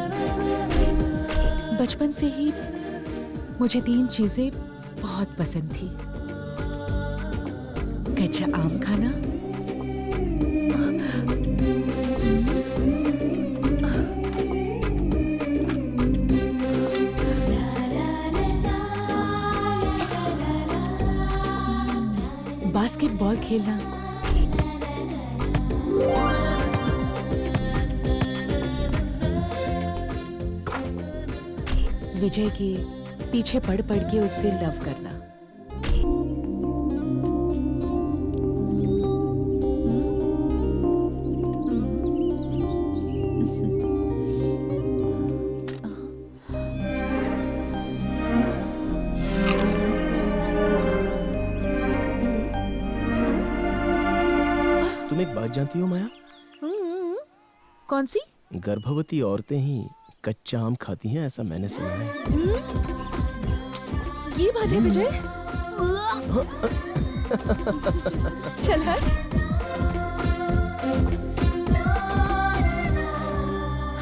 बचपन से ही मुझे 3 चीजें बहुत पसंद थी। कच्चा आम खाना, बास्केटबॉल खेलना, विजय के पीछे पड़ के उससे लव करना। तुम एक बात जानती हो माया? कौन सी? गर्भवती औरतें ही कच्चा आम खाती हैं, ऐसा मैंने सुना है। ये बात है विजय? चल हट।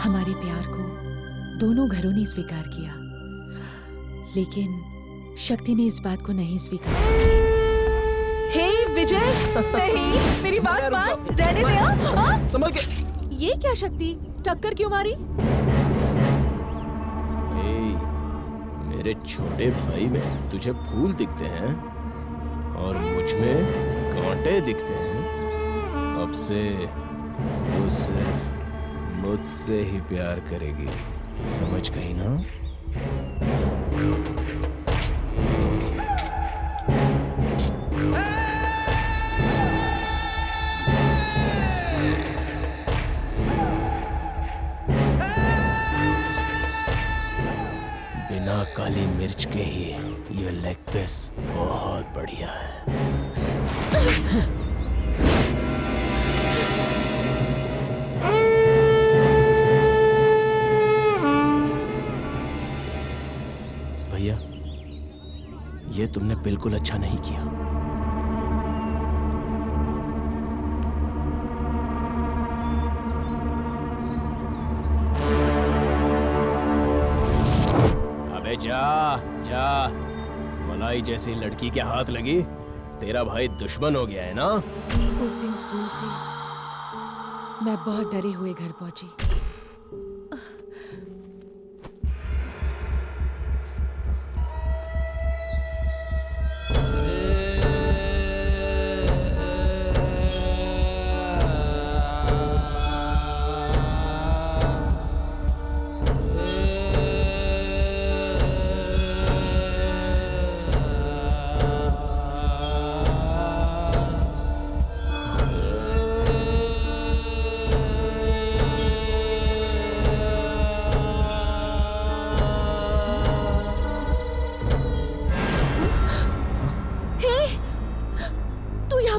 हमारे प्यार को दोनों घरों ने स्वीकार किया, लेकिन शक्ति ने इस बात को नहीं स्वीकारा। हे विजय, नहीं, मेरी बात मान, रहने दे। हाँ? संभल के। ये क्या शक्ति, टक्कर क्यों मारी? मेरे छोटे भाई में तुझे फूल दिखते हैं और मुझ में कांटे दिखते हैं। अब से तू सिर्फ मुझसे ही प्यार करेगी, समझ गई ना? बिना काली मिर्च के ही ये लेग पीस बहुत बढ़िया है। भैया, ये तुमने बिल्कुल अच्छा नहीं किया। जा जा, मलाई जैसी लड़की के हाथ लगी, तेरा भाई दुश्मन हो गया है ना? उस दिन स्कूल से मैं बहुत डरे हुए घर पहुंची।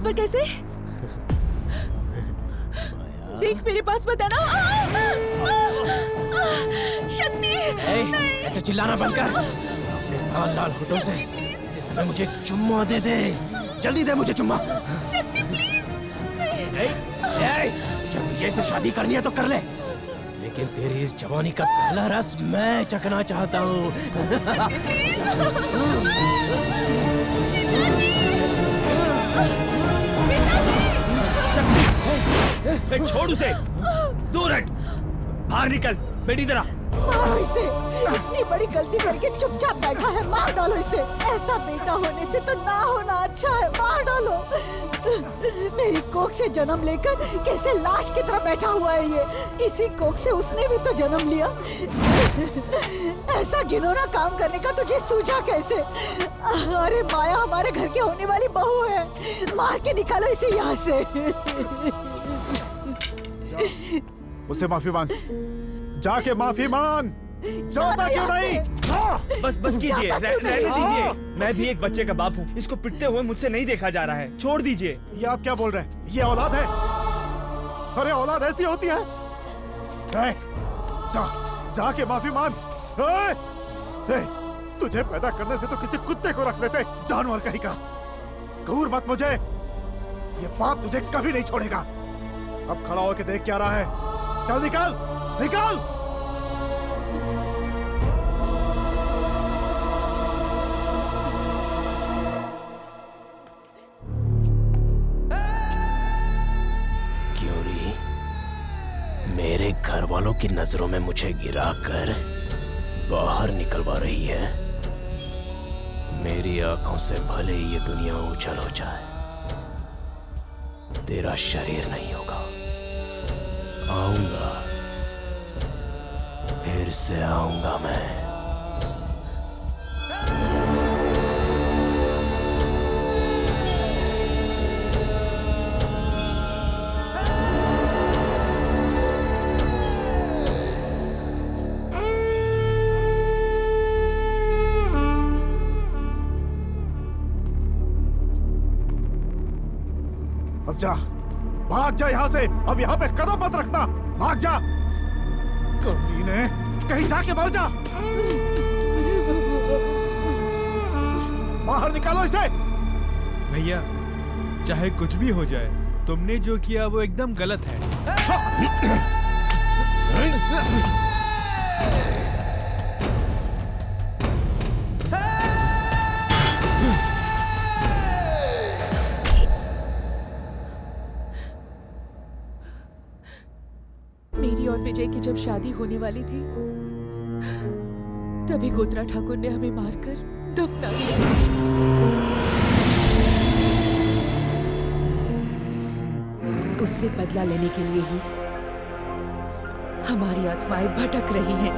पर कैसे? देख मेरे पास मत आना। शक्ति ऐसे चिल्लाना बंद कर। लाल लाल होठों से इसी समय मुझे एक चुम्मा दे दे। जल्दी दे मुझे चुम्मा। शक्ति प्लीज। जब मुझे से शादी करनी है तो कर ले, लेकिन तेरी इस जवानी का पहला रस मैं चखना चाहता हूँ। छोड़ उसे, दूर हट, बाहर निकल, बेटी तेरा। मारो इसे, इतनी बड़ी गलती करके चुपचाप बैठा है, मार डालो इसे। ऐसा बेटा होने से तो ना होना अच्छा है, मार डालो। मेरी कोख से जन्म लेकर कैसे लाश की तरह बैठा हुआ है ये। इसी कोख से उसने भी तो जन्म लिया। ऐसा घिनौना काम करने का तुझे सूझा कैसे? अरे माया हमारे घर के होने वाली बहू है, मार के निकालो इसे यहाँ से। उसे माफी मांग, जाके माफी मांग। जाता क्यों नहीं? बस कीजिए, रहने दीजिए। मैं भी एक बच्चे का बाप हूँ, इसको पिटते हुए मुझसे नहीं देखा जा रहा है, छोड़ दीजिए। ये आप क्या बोल रहे हैं? ये औलाद है? अरे औलाद ऐसी होती है? जाके माफी मांग। तुझे पैदा करने से तो किसी कुत्ते को रख लेते, जानवर कहीं का। घूर मत मुझे, ये पाप तुझे कभी नहीं छोड़ेगा। अब खड़ा होके देख क्या रहा है? चल निकल, निकल। क्योरी मेरे घर वालों की नजरों में मुझे गिराकर बाहर निकलवा रही है। मेरी आंखों से भले ही ये दुनिया उछल हो जाए, तेरा शरीर नहीं होगा। आऊंगा, फिर से आऊंगा मैं। अब जा, भाग जा यहाँ से। अब यहाँ पे कदम मत रखना, भाग जा। कमीने, कहीं जाके मर जा। बाहर निकालो इसे। भैया चाहे कुछ भी हो जाए, तुमने जो किया वो एकदम गलत है। मेरी और विजय की जब शादी होने वाली थी, तभी गोत्रा ठाकुर ने हमें मारकर दफना दिया। उससे बदला लेने के लिए ही हमारी आत्माएं भटक रही हैं।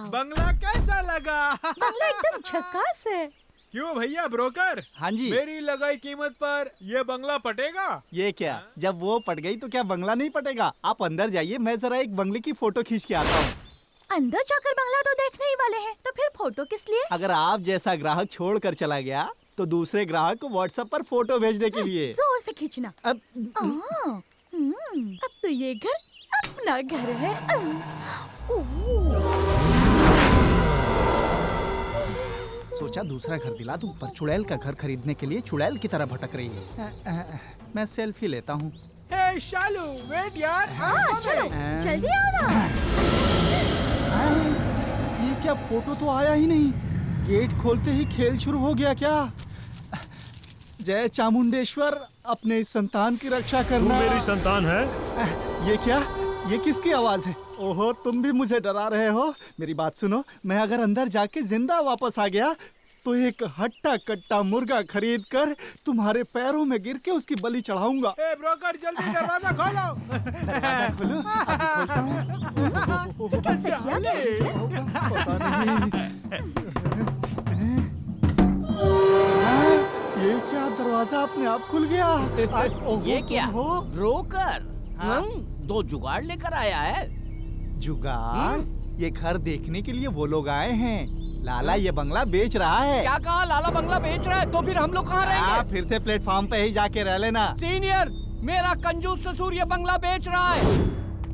बंगला कैसा लगा? बंगला एकदम झकास है। क्यों भैया ब्रोकर? हाँ जी। मेरी लगाई कीमत पर ये बंगला पटेगा? ये क्या, जब वो पट गई तो क्या बंगला नहीं पटेगा? आप अंदर जाइए, मैं जरा एक बंगले की फोटो खींच के आता हूँ। अंदर जाकर बंगला तो देखने ही वाले हैं, तो फिर फोटो किस लिए? अगर आप जैसा ग्राहक छोड़ कर चला गया तो दूसरे ग्राहक को व्हाट्सएप पर फोटो भेजने के लिए। जोर से खींचना। अब तो ये घर अपना घर है। सोचा दूसरा घर दिला दूं, पर चुड़ैल का घर खरीदने के लिए चुड़ैल की तरह भटक रही है। मैं सेल्फी लेता हूँ। हे शालू, वेट यार। चलो जल्दी आओ ना। ये क्या, फोटो तो आया ही नहीं। गेट खोलते ही खेल शुरू हो गया क्या? जय चामुंडेश्वर, अपने इस संतान की रक्षा करना। मेरी संतान है। ये क्या, ये किसकी आवाज है? ओहो, तुम भी मुझे डरा रहे हो। मेरी बात सुनो, मैं अगर अंदर जाके जिंदा वापस आ गया तो एक हट्टा कट्टा मुर्गा खरीद कर तुम्हारे पैरों में गिर के उसकी बलि चढ़ाऊंगा। ए ब्रोकर जल्दी दरवाजा खोलो। दरवाजा खोलो, अभी खोलता हूँ। पता नहीं। ये क्या दरवाजा अपने आप खुल गया? ये क्या ब्रोकर? दो जुगाड़ लेकर आया है। जुगाड़? ये घर देखने के लिए वो लोग आए हैं। लाला ये बंगला बेच रहा है। क्या कहा? लाला बंगला बेच रहा है? तो फिर हम लोग कहाँ रहेंगे? फिर से प्लेटफॉर्म पे ही जाके रह लेना। सीनियर, मेरा कंजूस ससुर ये बंगला बेच रहा है।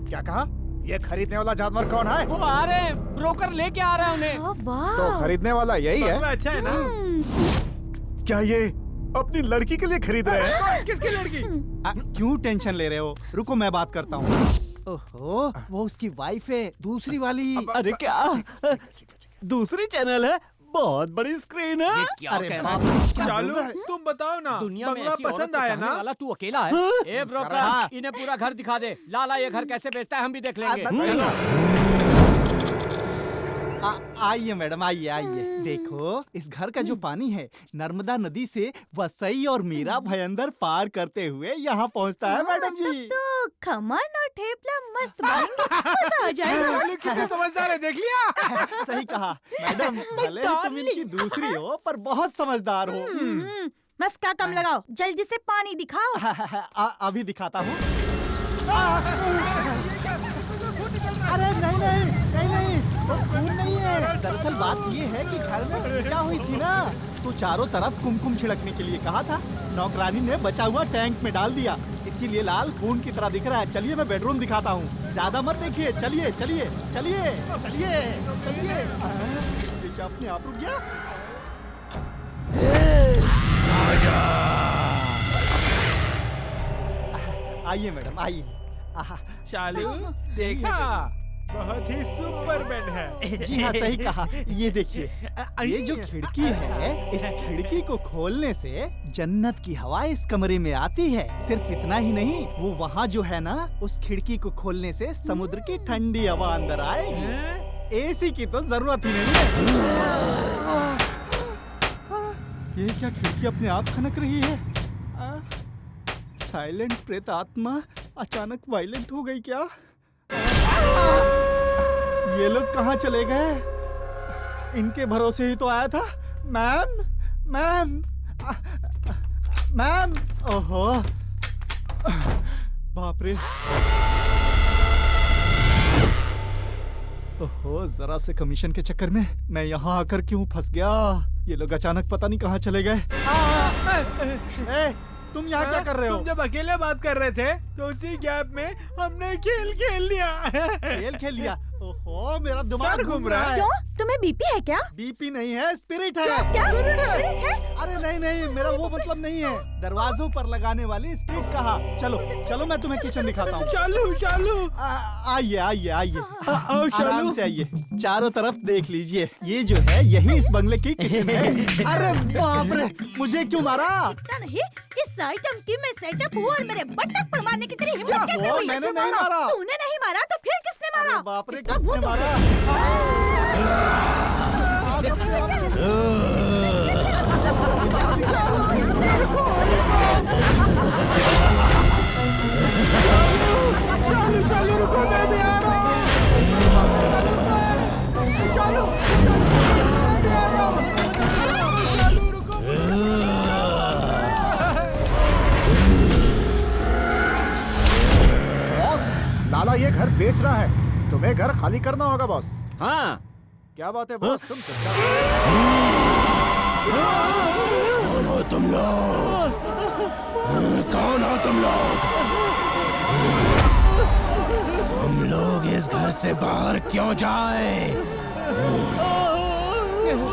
क्या कहा? ये खरीदने वाला जानवर कौन है? वो आ रहे हैं, ब्रोकर लेके आ रहा है उन्हें। तो खरीदने वाला यही है? अच्छा है ना? क्या ये अपनी लड़की के लिए खरीद रहे हैं? किसकी लड़की? क्यों टेंशन ले रहे हो? रुको मैं बात करता हूँ। ओहो, वो उसकी वाइफ है, दूसरी वाली। अरे क्या दूसरी चैनल है? बहुत बड़ी स्क्रीन है। अरे चालू तुम बताओ ना, दुनिया में बंगला ऐसी औरत पसंद को आया चाहने ना? वाला तू अकेला है। ए ब्रोकर, इन्हें पूरा घर दिखा दे। लाला ये घर कैसे बेचता है हम भी देख लेंगे। आइए मैडम, आइए आइए। देखो इस घर का जो पानी है नर्मदा नदी से वसई और मीरा भयंदर पार करते हुए यहाँ पहुँचता है मैडम जी। तो खमन और ठेपला मस्त बनेंगे, मजा आ जाएगा। कितने समझदार है, देख लिया? सही कहा मैडम, भले ही तुम इनकी दूसरी हो पर बहुत समझदार हो। मस्का कम लगाओ, जल्दी से पानी दिखाओ। अभी दिखाता हूँ। अरे नहीं नहीं नहीं नहीं, वो खून नहीं है। दरअसल बात ये है कि घर में पूजा हुई थी ना, तो चारों तरफ कुमकुम छिड़कने के लिए कहा था। नौकरानी ने बचा हुआ टैंक में डाल दिया, इसीलिए लाल खून की तरह दिख रहा है। चलिए मैं बेडरूम दिखाता हूँ, ज्यादा मत देखिए। चलिए चलिए चलिए चलिए चलिए। देखिए अपने आप रुक गया। आइए मैडम आइए। शालू देखा, बहुत ही सुपर बेड है। जी हाँ सही कहा। ये देखिए, ये जो खिड़की है, इस खिड़की को खोलने से जन्नत की हवा इस कमरे में आती है। सिर्फ इतना ही नहीं, वो वहाँ जो है ना, उस खिड़की को खोलने से समुद्र की ठंडी हवा अंदर आएगी। एसी की तो जरूरत ही नहीं है। ये क्या खिड़की अपने आप खनक रही है? साइलेंट प्रेत आत्मा अचानक वायलेंट हो गई क्या? ये लोग कहाँ चले गए? इनके भरोसे ही तो आया था। मैम मैम मैम, ओहो बाप रे। ओहो, जरा से कमीशन के चक्कर में मैं यहाँ आकर क्यों फंस गया? ये लोग अचानक पता नहीं कहाँ चले गए। तुम यहाँ क्या कर रहे हो? तुम जब अकेले बात कर रहे थे तो उसी गैप में हमने खेल खेल लिया। खेल खेल लिया? ओहो, मेरा दिमाग घूम रहा है। क्यों? तुम्हें बीपी है क्या? बीपी नहीं है, स्पिरिट है। क्या? स्पिरिट है? अरे नहीं नहीं, मेरा वो मतलब नहीं है। दरवाजों पर लगाने वाली स्पिरिट कहा। चलो चलो मैं तुम्हें किचन दिखाता हूँ। चालू चालू, आइए आइए आइए, आराम से आइए। चारों तरफ देख लीजिए, ये जो है यही इस बंगले की किचन है। अरे बाप रे, मुझे क्यों मारा? इतना नहीं, इस आइटम की मैं सेटअप हूँ और मेरे बटन पर मारने की तेरी हिम्मत कैसे हुई? मैंने नहीं मारा। तूने नहीं मारा तो फिर किसने मारा? बाप रे, किसने मारा? चालू चालू, रुको, मैं भी आ रहा हूँ। चालू मैं भी आ रहा हूँ। चालू रुको। बॉस, लाला ये घर बेच रहा है, तुम्हें घर खाली करना होगा बॉस। हाँ क्या बात है बॉस, तुम चुपचाप। कौन हो तुम लोग? कौन हो तुम लोग? हम लोग इस घर से बाहर क्यों जाए?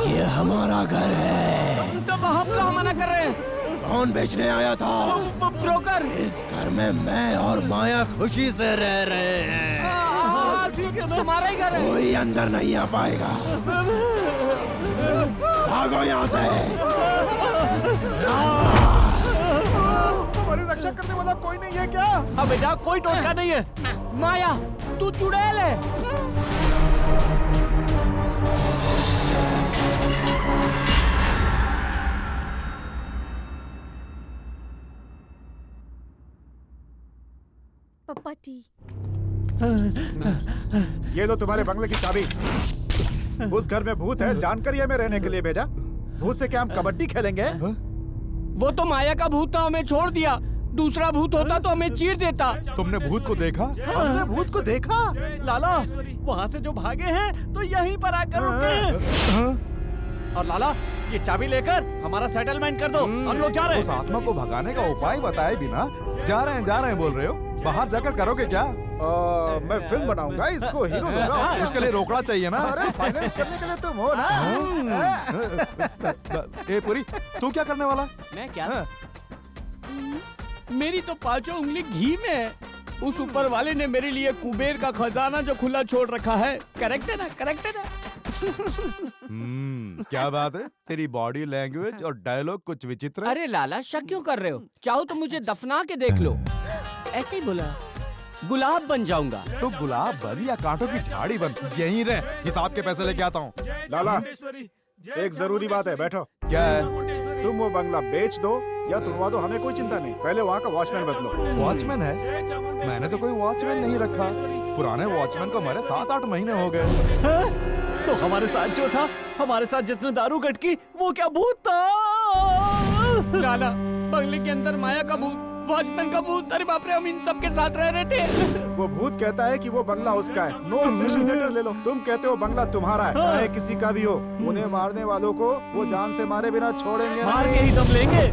ये हमारा घर है। तो हम लोग मना कर रहे हैं। कौन बेचने आया था? ब्रोकर। इस घर में मैं और माया खुशी से रह रहे हैं। ठीक है, हमारा ही घर है। कोई अंदर नहीं आ पाएगा। भागो यहाँ से। हमारी रक्षा करने वाला कोई नहीं है क्या? अब बेटा कोई टोटका नहीं है। माया तू चुड़ैल है। पापा टी। ये लो तुम्हारे बंगले की चाबी। उस घर में भूत है, जानकर ही हमें रहने के लिए भेजा। भूत से क्या हम कबड्डी खेलेंगे? वो तो माया का भूत था, हमें छोड़ दिया। दूसरा भूत होता तो हमें चीर देता। तुमने भूत को देखा? हमने भूत को देखा। लाला वहाँ से जो भागे हैं तो यहीं पर आकर रुके हैं। और लाला ये चाबी लेकर हमारा सेटलमेंट कर दो, हम लोग जा रहे हैं। उस आत्मा को भगाने का उपाय बताए बिना जा रहे हैं बोल रहे हो? बाहर जाकर करोगे क्या? मैं फिल्म बनाऊंगा, इसको हीरो दूंगा। उसके लिए रोकड़ा चाहिए ना? अरे फाइनेंस करने के लिए तुम हो ना। ए पूरी, तू क्या करने वाला? मैं क्या? मेरी तो पांचों उंगली घी में है। उस ऊपर वाले ने मेरे लिए कुबेर का खजाना जो खुला छोड़ रखा है। करेक्ट है ना? करेक्ट है ना? क्या बात है, तेरी बॉडी लैंग्वेज और डायलॉग कुछ विचित्र है। अरे लाला शक क्यों कर रहे हो? चाहो तो मुझे दफना के देख लो। ऐसे ही बोला, गुलाब बन जाऊंगा। तो गुलाब बन या कांटों की झाड़ी बन, यहीं रह। हिसाब के पैसे लेके आता हूँ। लाला एक जरूरी बात है, बैठो। क्या है? तुम वो बंगला बेच दो या तुड़वा दो, हमें कोई चिंता नहीं। पहले वहाँ का वॉचमैन बदलो। वॉचमैन है? मैंने तो कोई वॉचमैन नहीं रखा। पुराने वॉचमैन को मरे 7-8 महीने हो गए। तो हमारे साथ जो था, हमारे साथ जितने दारू गटकी, वो क्या भूत था? लाला बंगले के अंदर माया का भूत, वॉचमैन का भूत। अरे बाप रे, हम इन सब के साथ रह रहे थे। वो भूत कहता है कि वो बंगला उसका है। नो ऑब्जेक्शन लेटर ले लो। तुम कहते हो बंगला तुम्हारा है, चाहे किसी का भी हो। उन्हें मारने वालों को वो जान से मारे बिना छोड़ेंगे मार के ही दम लेंगे।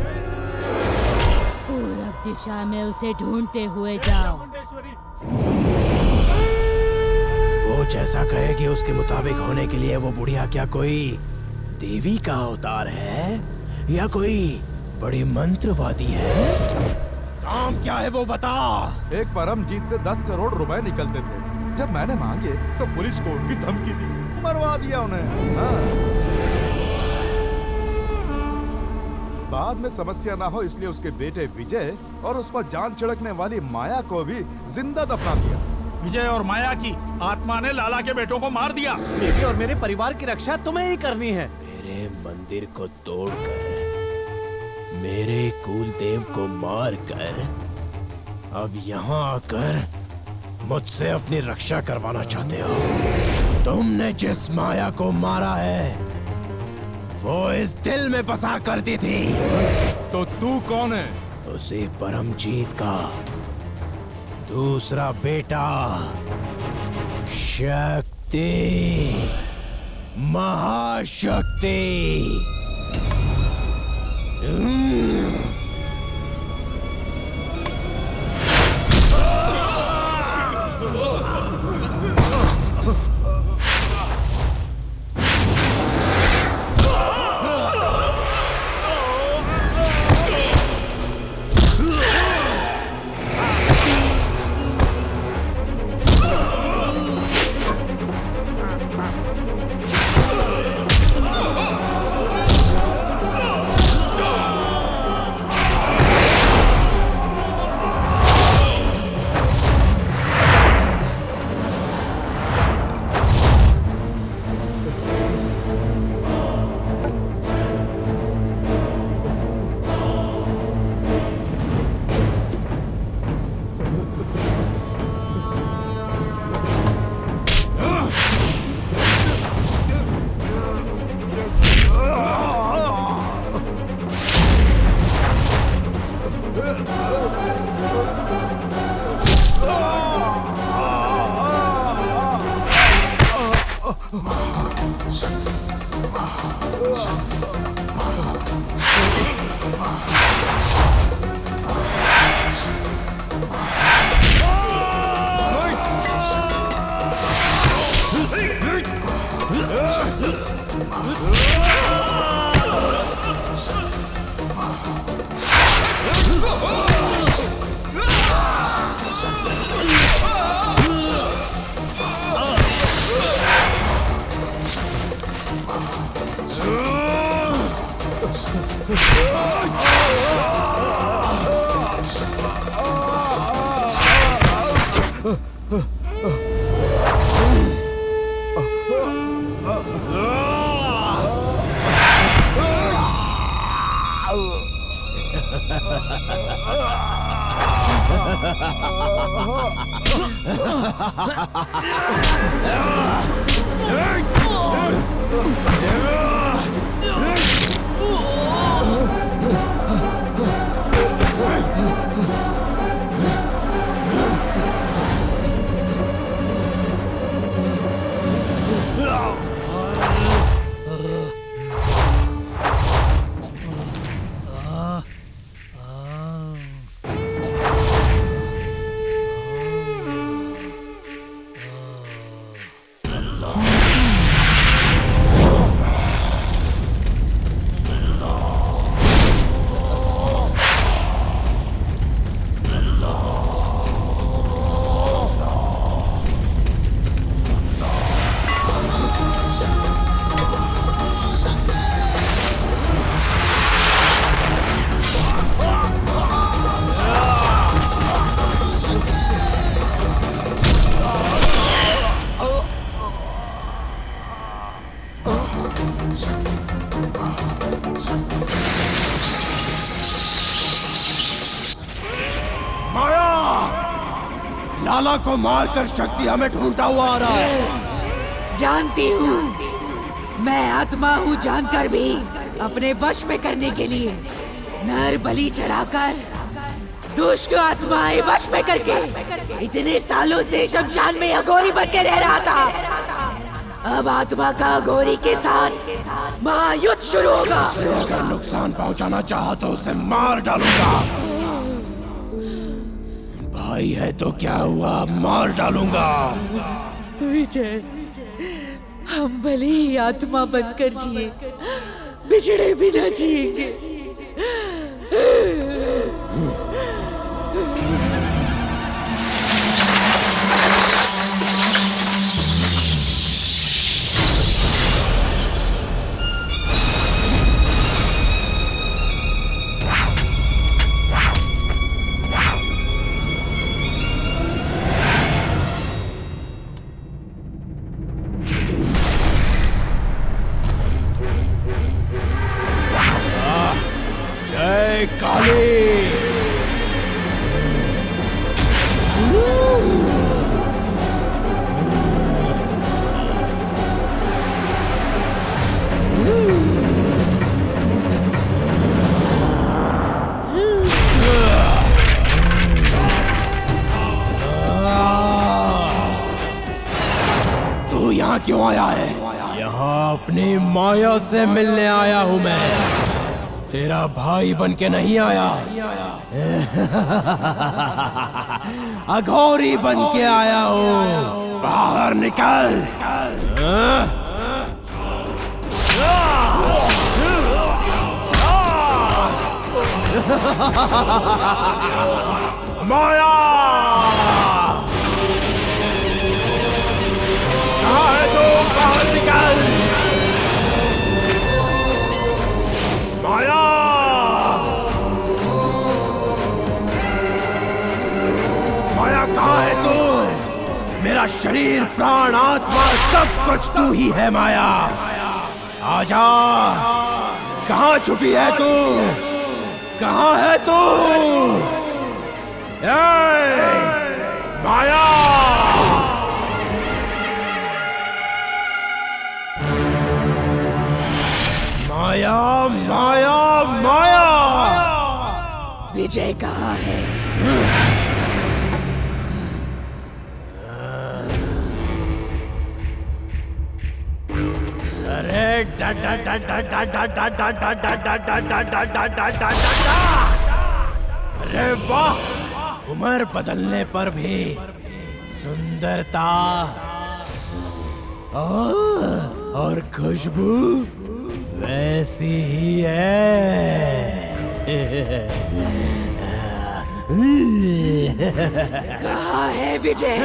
पूरब दिशा में उसे ढूंढते हुए जाओ। वो जैसा कहेगी उसके मुताबिक होने के लिए वो बुढ़िया क्या कोई देवी का अवतार है या कोई बड़ी मंत्रवादी है? काम क्या है वो बता। एक परमजीत से 10 करोड़ रुपए निकलते थे। जब मैंने मांगे तो पुलिस को उनकी धमकी दी, मरवा दिया उन्हें। बाद में समस्या ना हो इसलिए उसके बेटे विजय और उस पर जान छिड़कने वाली माया को भी जिंदा दफना दिया। विजय और माया की आत्मा ने लाला के बेटों को मार दिया। मेरी और मेरे परिवार की रक्षा तुम्हें ही करनी है। मेरे मंदिर को तोड़कर, मेरे कुल देव को मारकर, अब यहाँ आकर मुझसे अपनी रक्षा करवाना चाहते हो? तुमने जिस माया को मारा है वो इस दिल में बसा करती थी। तो तू कौन है? उसी परमजीत का दूसरा बेटा, शक्ति, महाशक्ति। लाला को मारकर शक्ति हमें ढूंढता हुआ आ रहा है। जानती हूँ, मैं आत्मा हूँ जानकर भी अपने वश में करने के लिए नर बलि चढ़ाकर दुष्ट आत्माएं वश में करके इतने सालों से शमशान में अघोरी बन के रह रहा था। अब आत्मा का अघोरी के साथ महायुद्ध शुरू होगा। अगर नुकसान पहुंचाना चाहा तो उसे मार डालूंगा। भाई है तो क्या हुआ, मार डालूंगा। विजय, हम भले ही आत्मा बनकर जिए, बिछड़े बिना जिएंगे। जय काली। तू यहाँ क्यों आया है? यहाँ अपनी माया से मिलने आया हूँ मैं, तेरा भाई बन के नहीं आया। अघोरी बन के आया हूँ। बाहर निकल। माया कहाँ है तू? बाहर निकल। माया माया कहाँ है तू? मेरा शरीर, प्राण, आत्मा सब कुछ तू ही है माया। आजा, कहाँ छुपी है तू? कहाँ है तू? माया माया माया माया। विजय कहाँ है? अरे अरे वाह, उम्र बदलने पर भी सुंदरता और खुशबू वैसी ही है। कहाँ है विजय?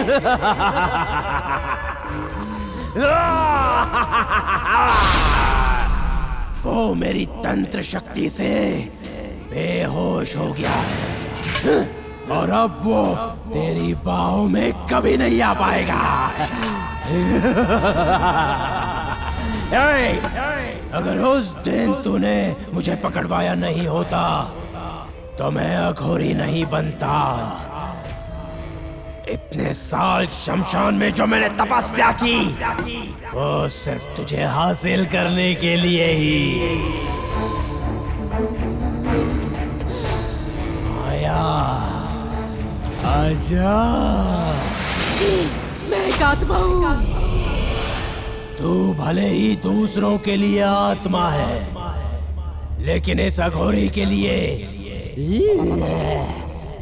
वो मेरी तंत्र शक्ति से बेहोश हो गया है और अब वो तेरी बाहों में कभी नहीं आ पाएगा। अगर उस दिन तूने मुझे पकड़वाया नहीं होता तो मैं अघोरी नहीं बनता। इतने साल शमशान में जो मैंने तपस्या की, वो सिर्फ तुझे हासिल करने के लिए ही। आया, आजा। जी, मैं एक आत्मा हूँ। तू भले ही दूसरों के लिए आत्मा है, लेकिन इस अघोरी के लिए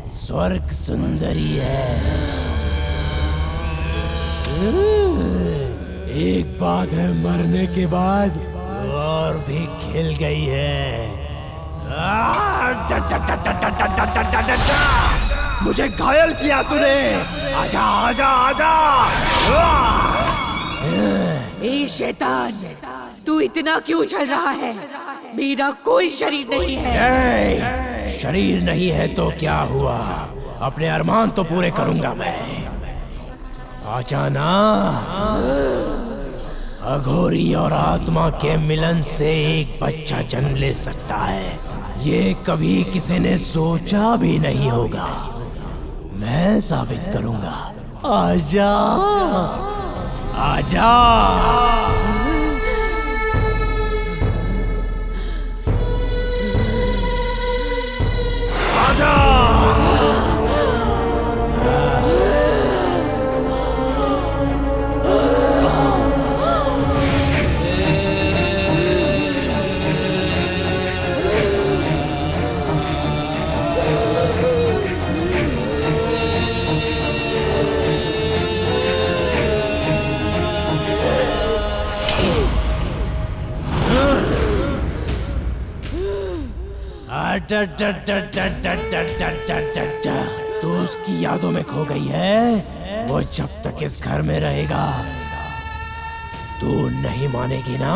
स्वर्ग सुंदरी है। एक बात है, मरने के बाद तो और भी खिल गई है। मुझे घायल किया तूने। आजा आजा आजा। ए शैतान, तू इतना क्यों उछल रहा है? मेरा कोई शरीर नहीं है। शरीर नहीं है तो क्या हुआ? अपने अरमान तो पूरे करूंगा मैं। आजा ना। अघोरी और आत्मा के मिलन से एक बच्चा जन्म ले सकता है, ये कभी किसी ने सोचा भी नहीं होगा। मैं साबित करूंगा। आजा आजा। आजा। तू उसकी यादों में खो गई है। वो जब तक इस घर में रहेगा तू नहीं मानेगी ना।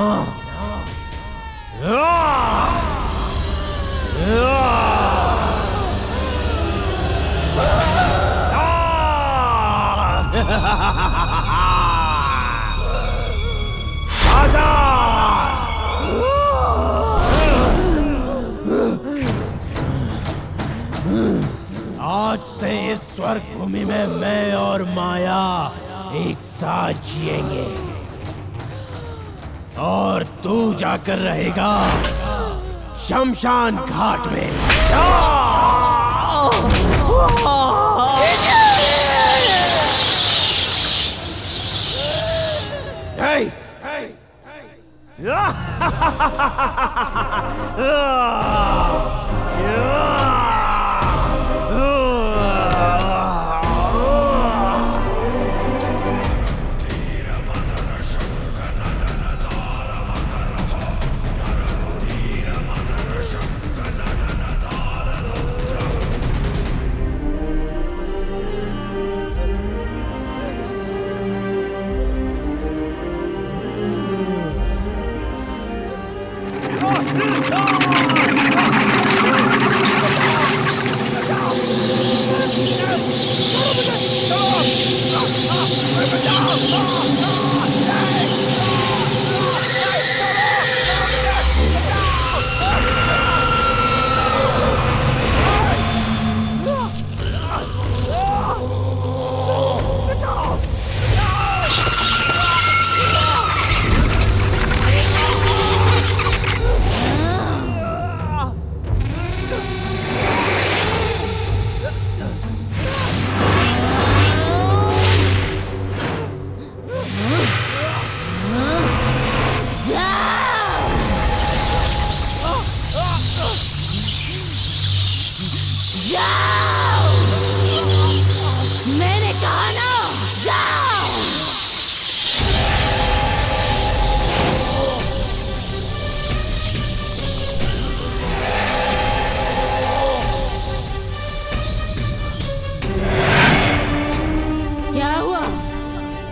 आजा। आज से इस स्वर्ग भूमि में मैं और माया एक साथ जिएंगे, और तू जाकर रहेगा शमशान घाट में।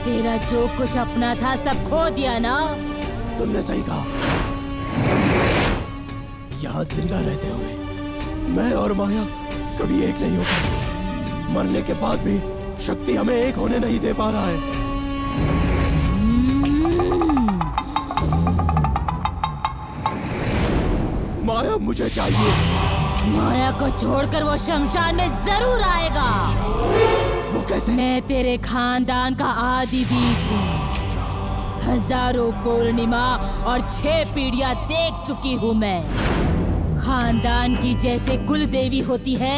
तेरा जो कुछ अपना था सब खो दिया ना। तुमने सही कहा। यहाँ जिंदा रहते हुए मैं और माया कभी एक नहीं हो पाए। मरने के बाद भी शक्ति हमें एक होने नहीं दे पा रहा है। माया मुझे चाहिए, माया को छोड़कर वो शमशान में जरूर आएगा। वो कैसे? मैं तेरे खानदान का आदि बीज हूँ। हजारों पूर्णिमा और 6 पीढ़ियां देख चुकी हूँ मैं। खानदान की जैसे कुल देवी होती है,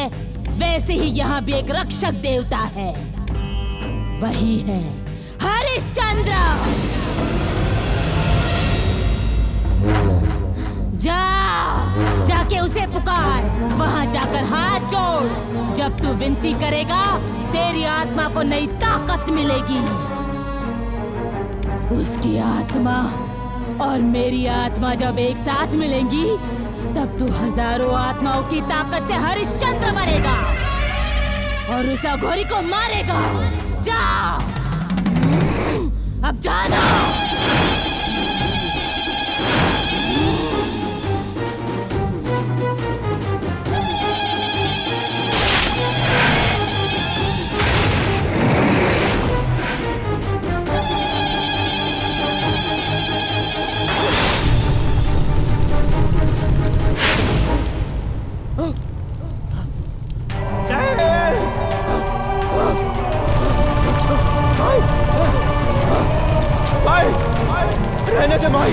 वैसे ही यहाँ भी एक रक्षक देवता है। वही है हरिश्चंद्र। जाके उसे पुकार। वहाँ जाकर हाथ जोड़। जब तू विनती करेगा, तेरी आत्मा को नई ताकत मिलेगी। उसकी आत्मा और मेरी आत्मा जब एक साथ मिलेंगी, तब तू हजारों आत्माओं की ताकत से हरिश्चंद्र बनेगा और उस अघोरी को मारेगा। जा, अब जाना। रहने दे माई।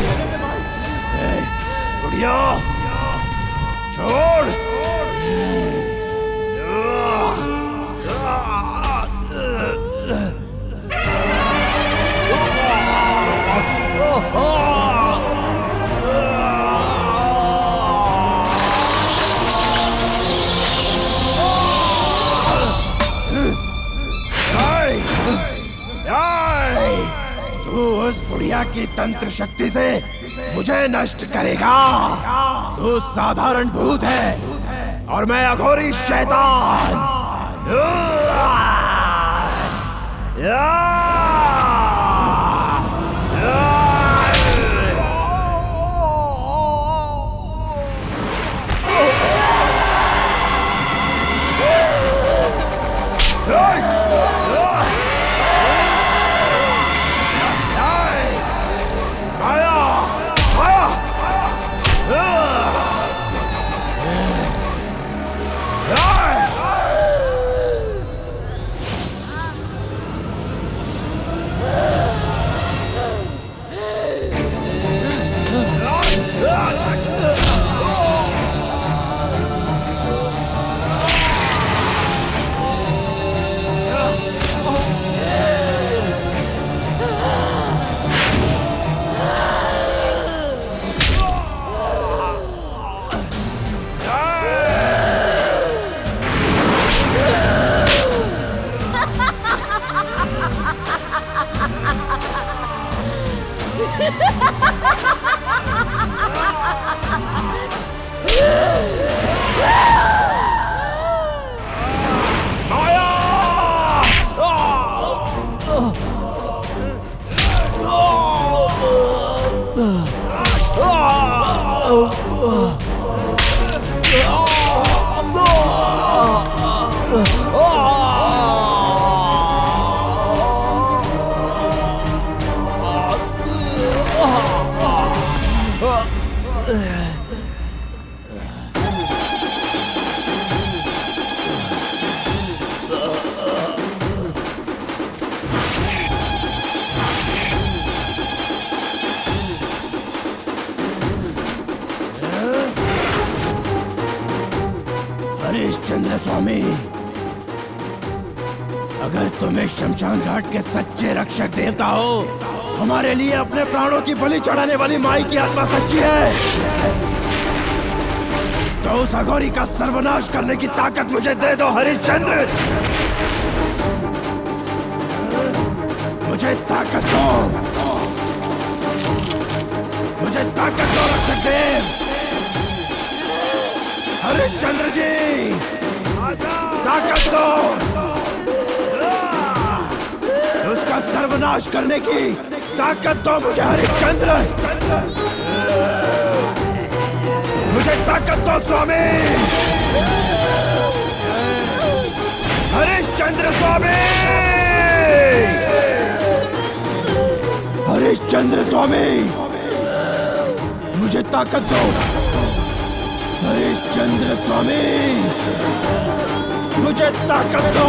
बुढ़िया, छोड़। तू उस बुढ़िया की तंत्र शक्ति से मुझे नष्ट करेगा। तू साधारण भूत है और मैं अघोरी शैतान। हरिश्चंद्र स्वामी, अगर तुम्हें शमशान घाट के सच्चे रक्षक देवता हो, हमारे लिए अपने प्राणों की बलि चढ़ाने वाली माई की आत्मा सच्ची है, तो उस अघोरी का सर्वनाश करने की ताकत मुझे दे दो हरिश्चंद्र। मुझे ताकत दो, मुझे ताकत दो रक्षक देव। हरिश्चंद्र जी, ताकत दो। उसका सर्वनाश करने की ताकत दो मुझे हरिश्चंद्र। मुझे ताकत दो स्वामी। हरिश्चंद्र स्वामी, हरिश्चंद्र स्वामी, मुझे ताकत दो। हरिश्चंद्र स्वामी, मुझे ताकत दो।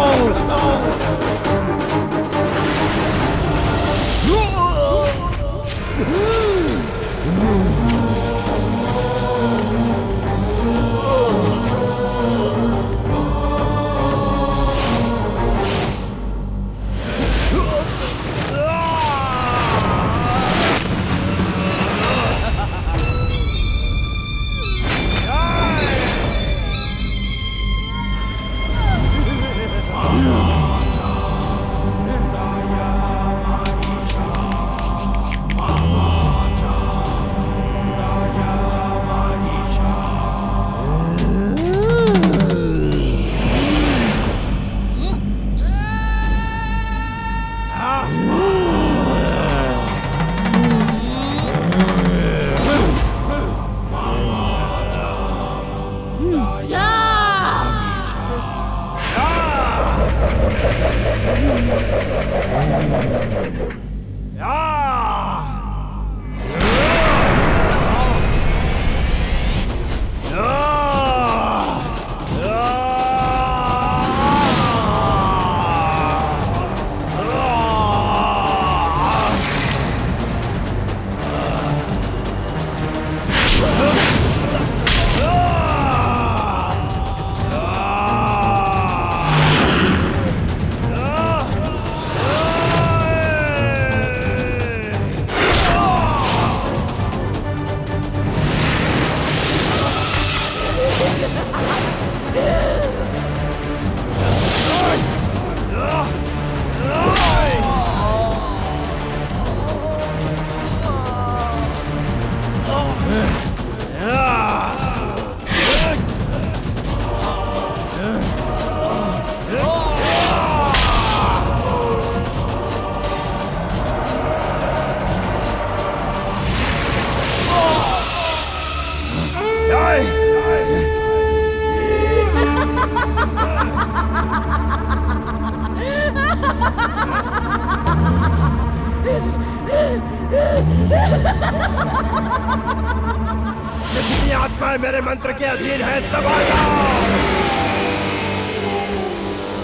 जितनी आत्माएं मेरे मंत्र के अधीन है सब आ जाओ।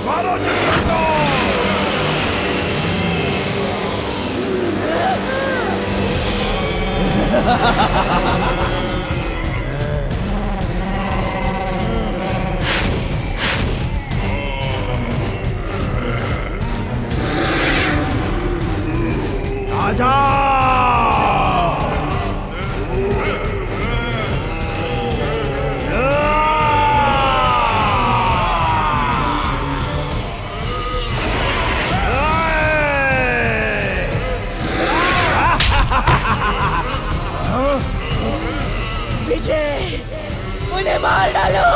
मारो चक्कर को। आजा। विजय, उन्हें मार डालो।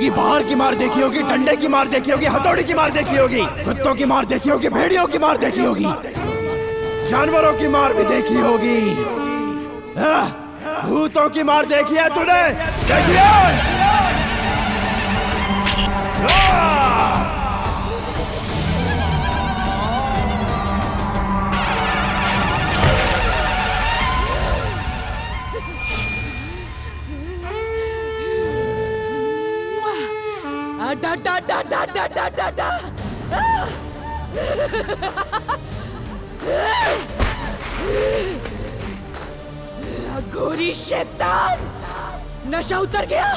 होगी, बाहर की मार देखी होगी, डंडे की मार देखी होगी, हथौड़ी की मार देखी होगी, कुत्तों की मार देखी होगी, भेड़ियों की मार देखी होगी, जानवरों की मार भी देखी होगी। भूतों की मार देखी है तूने? देखी है? डा डा डा डा डा डा डा डा घोरी शैतान, नशा उतर गया।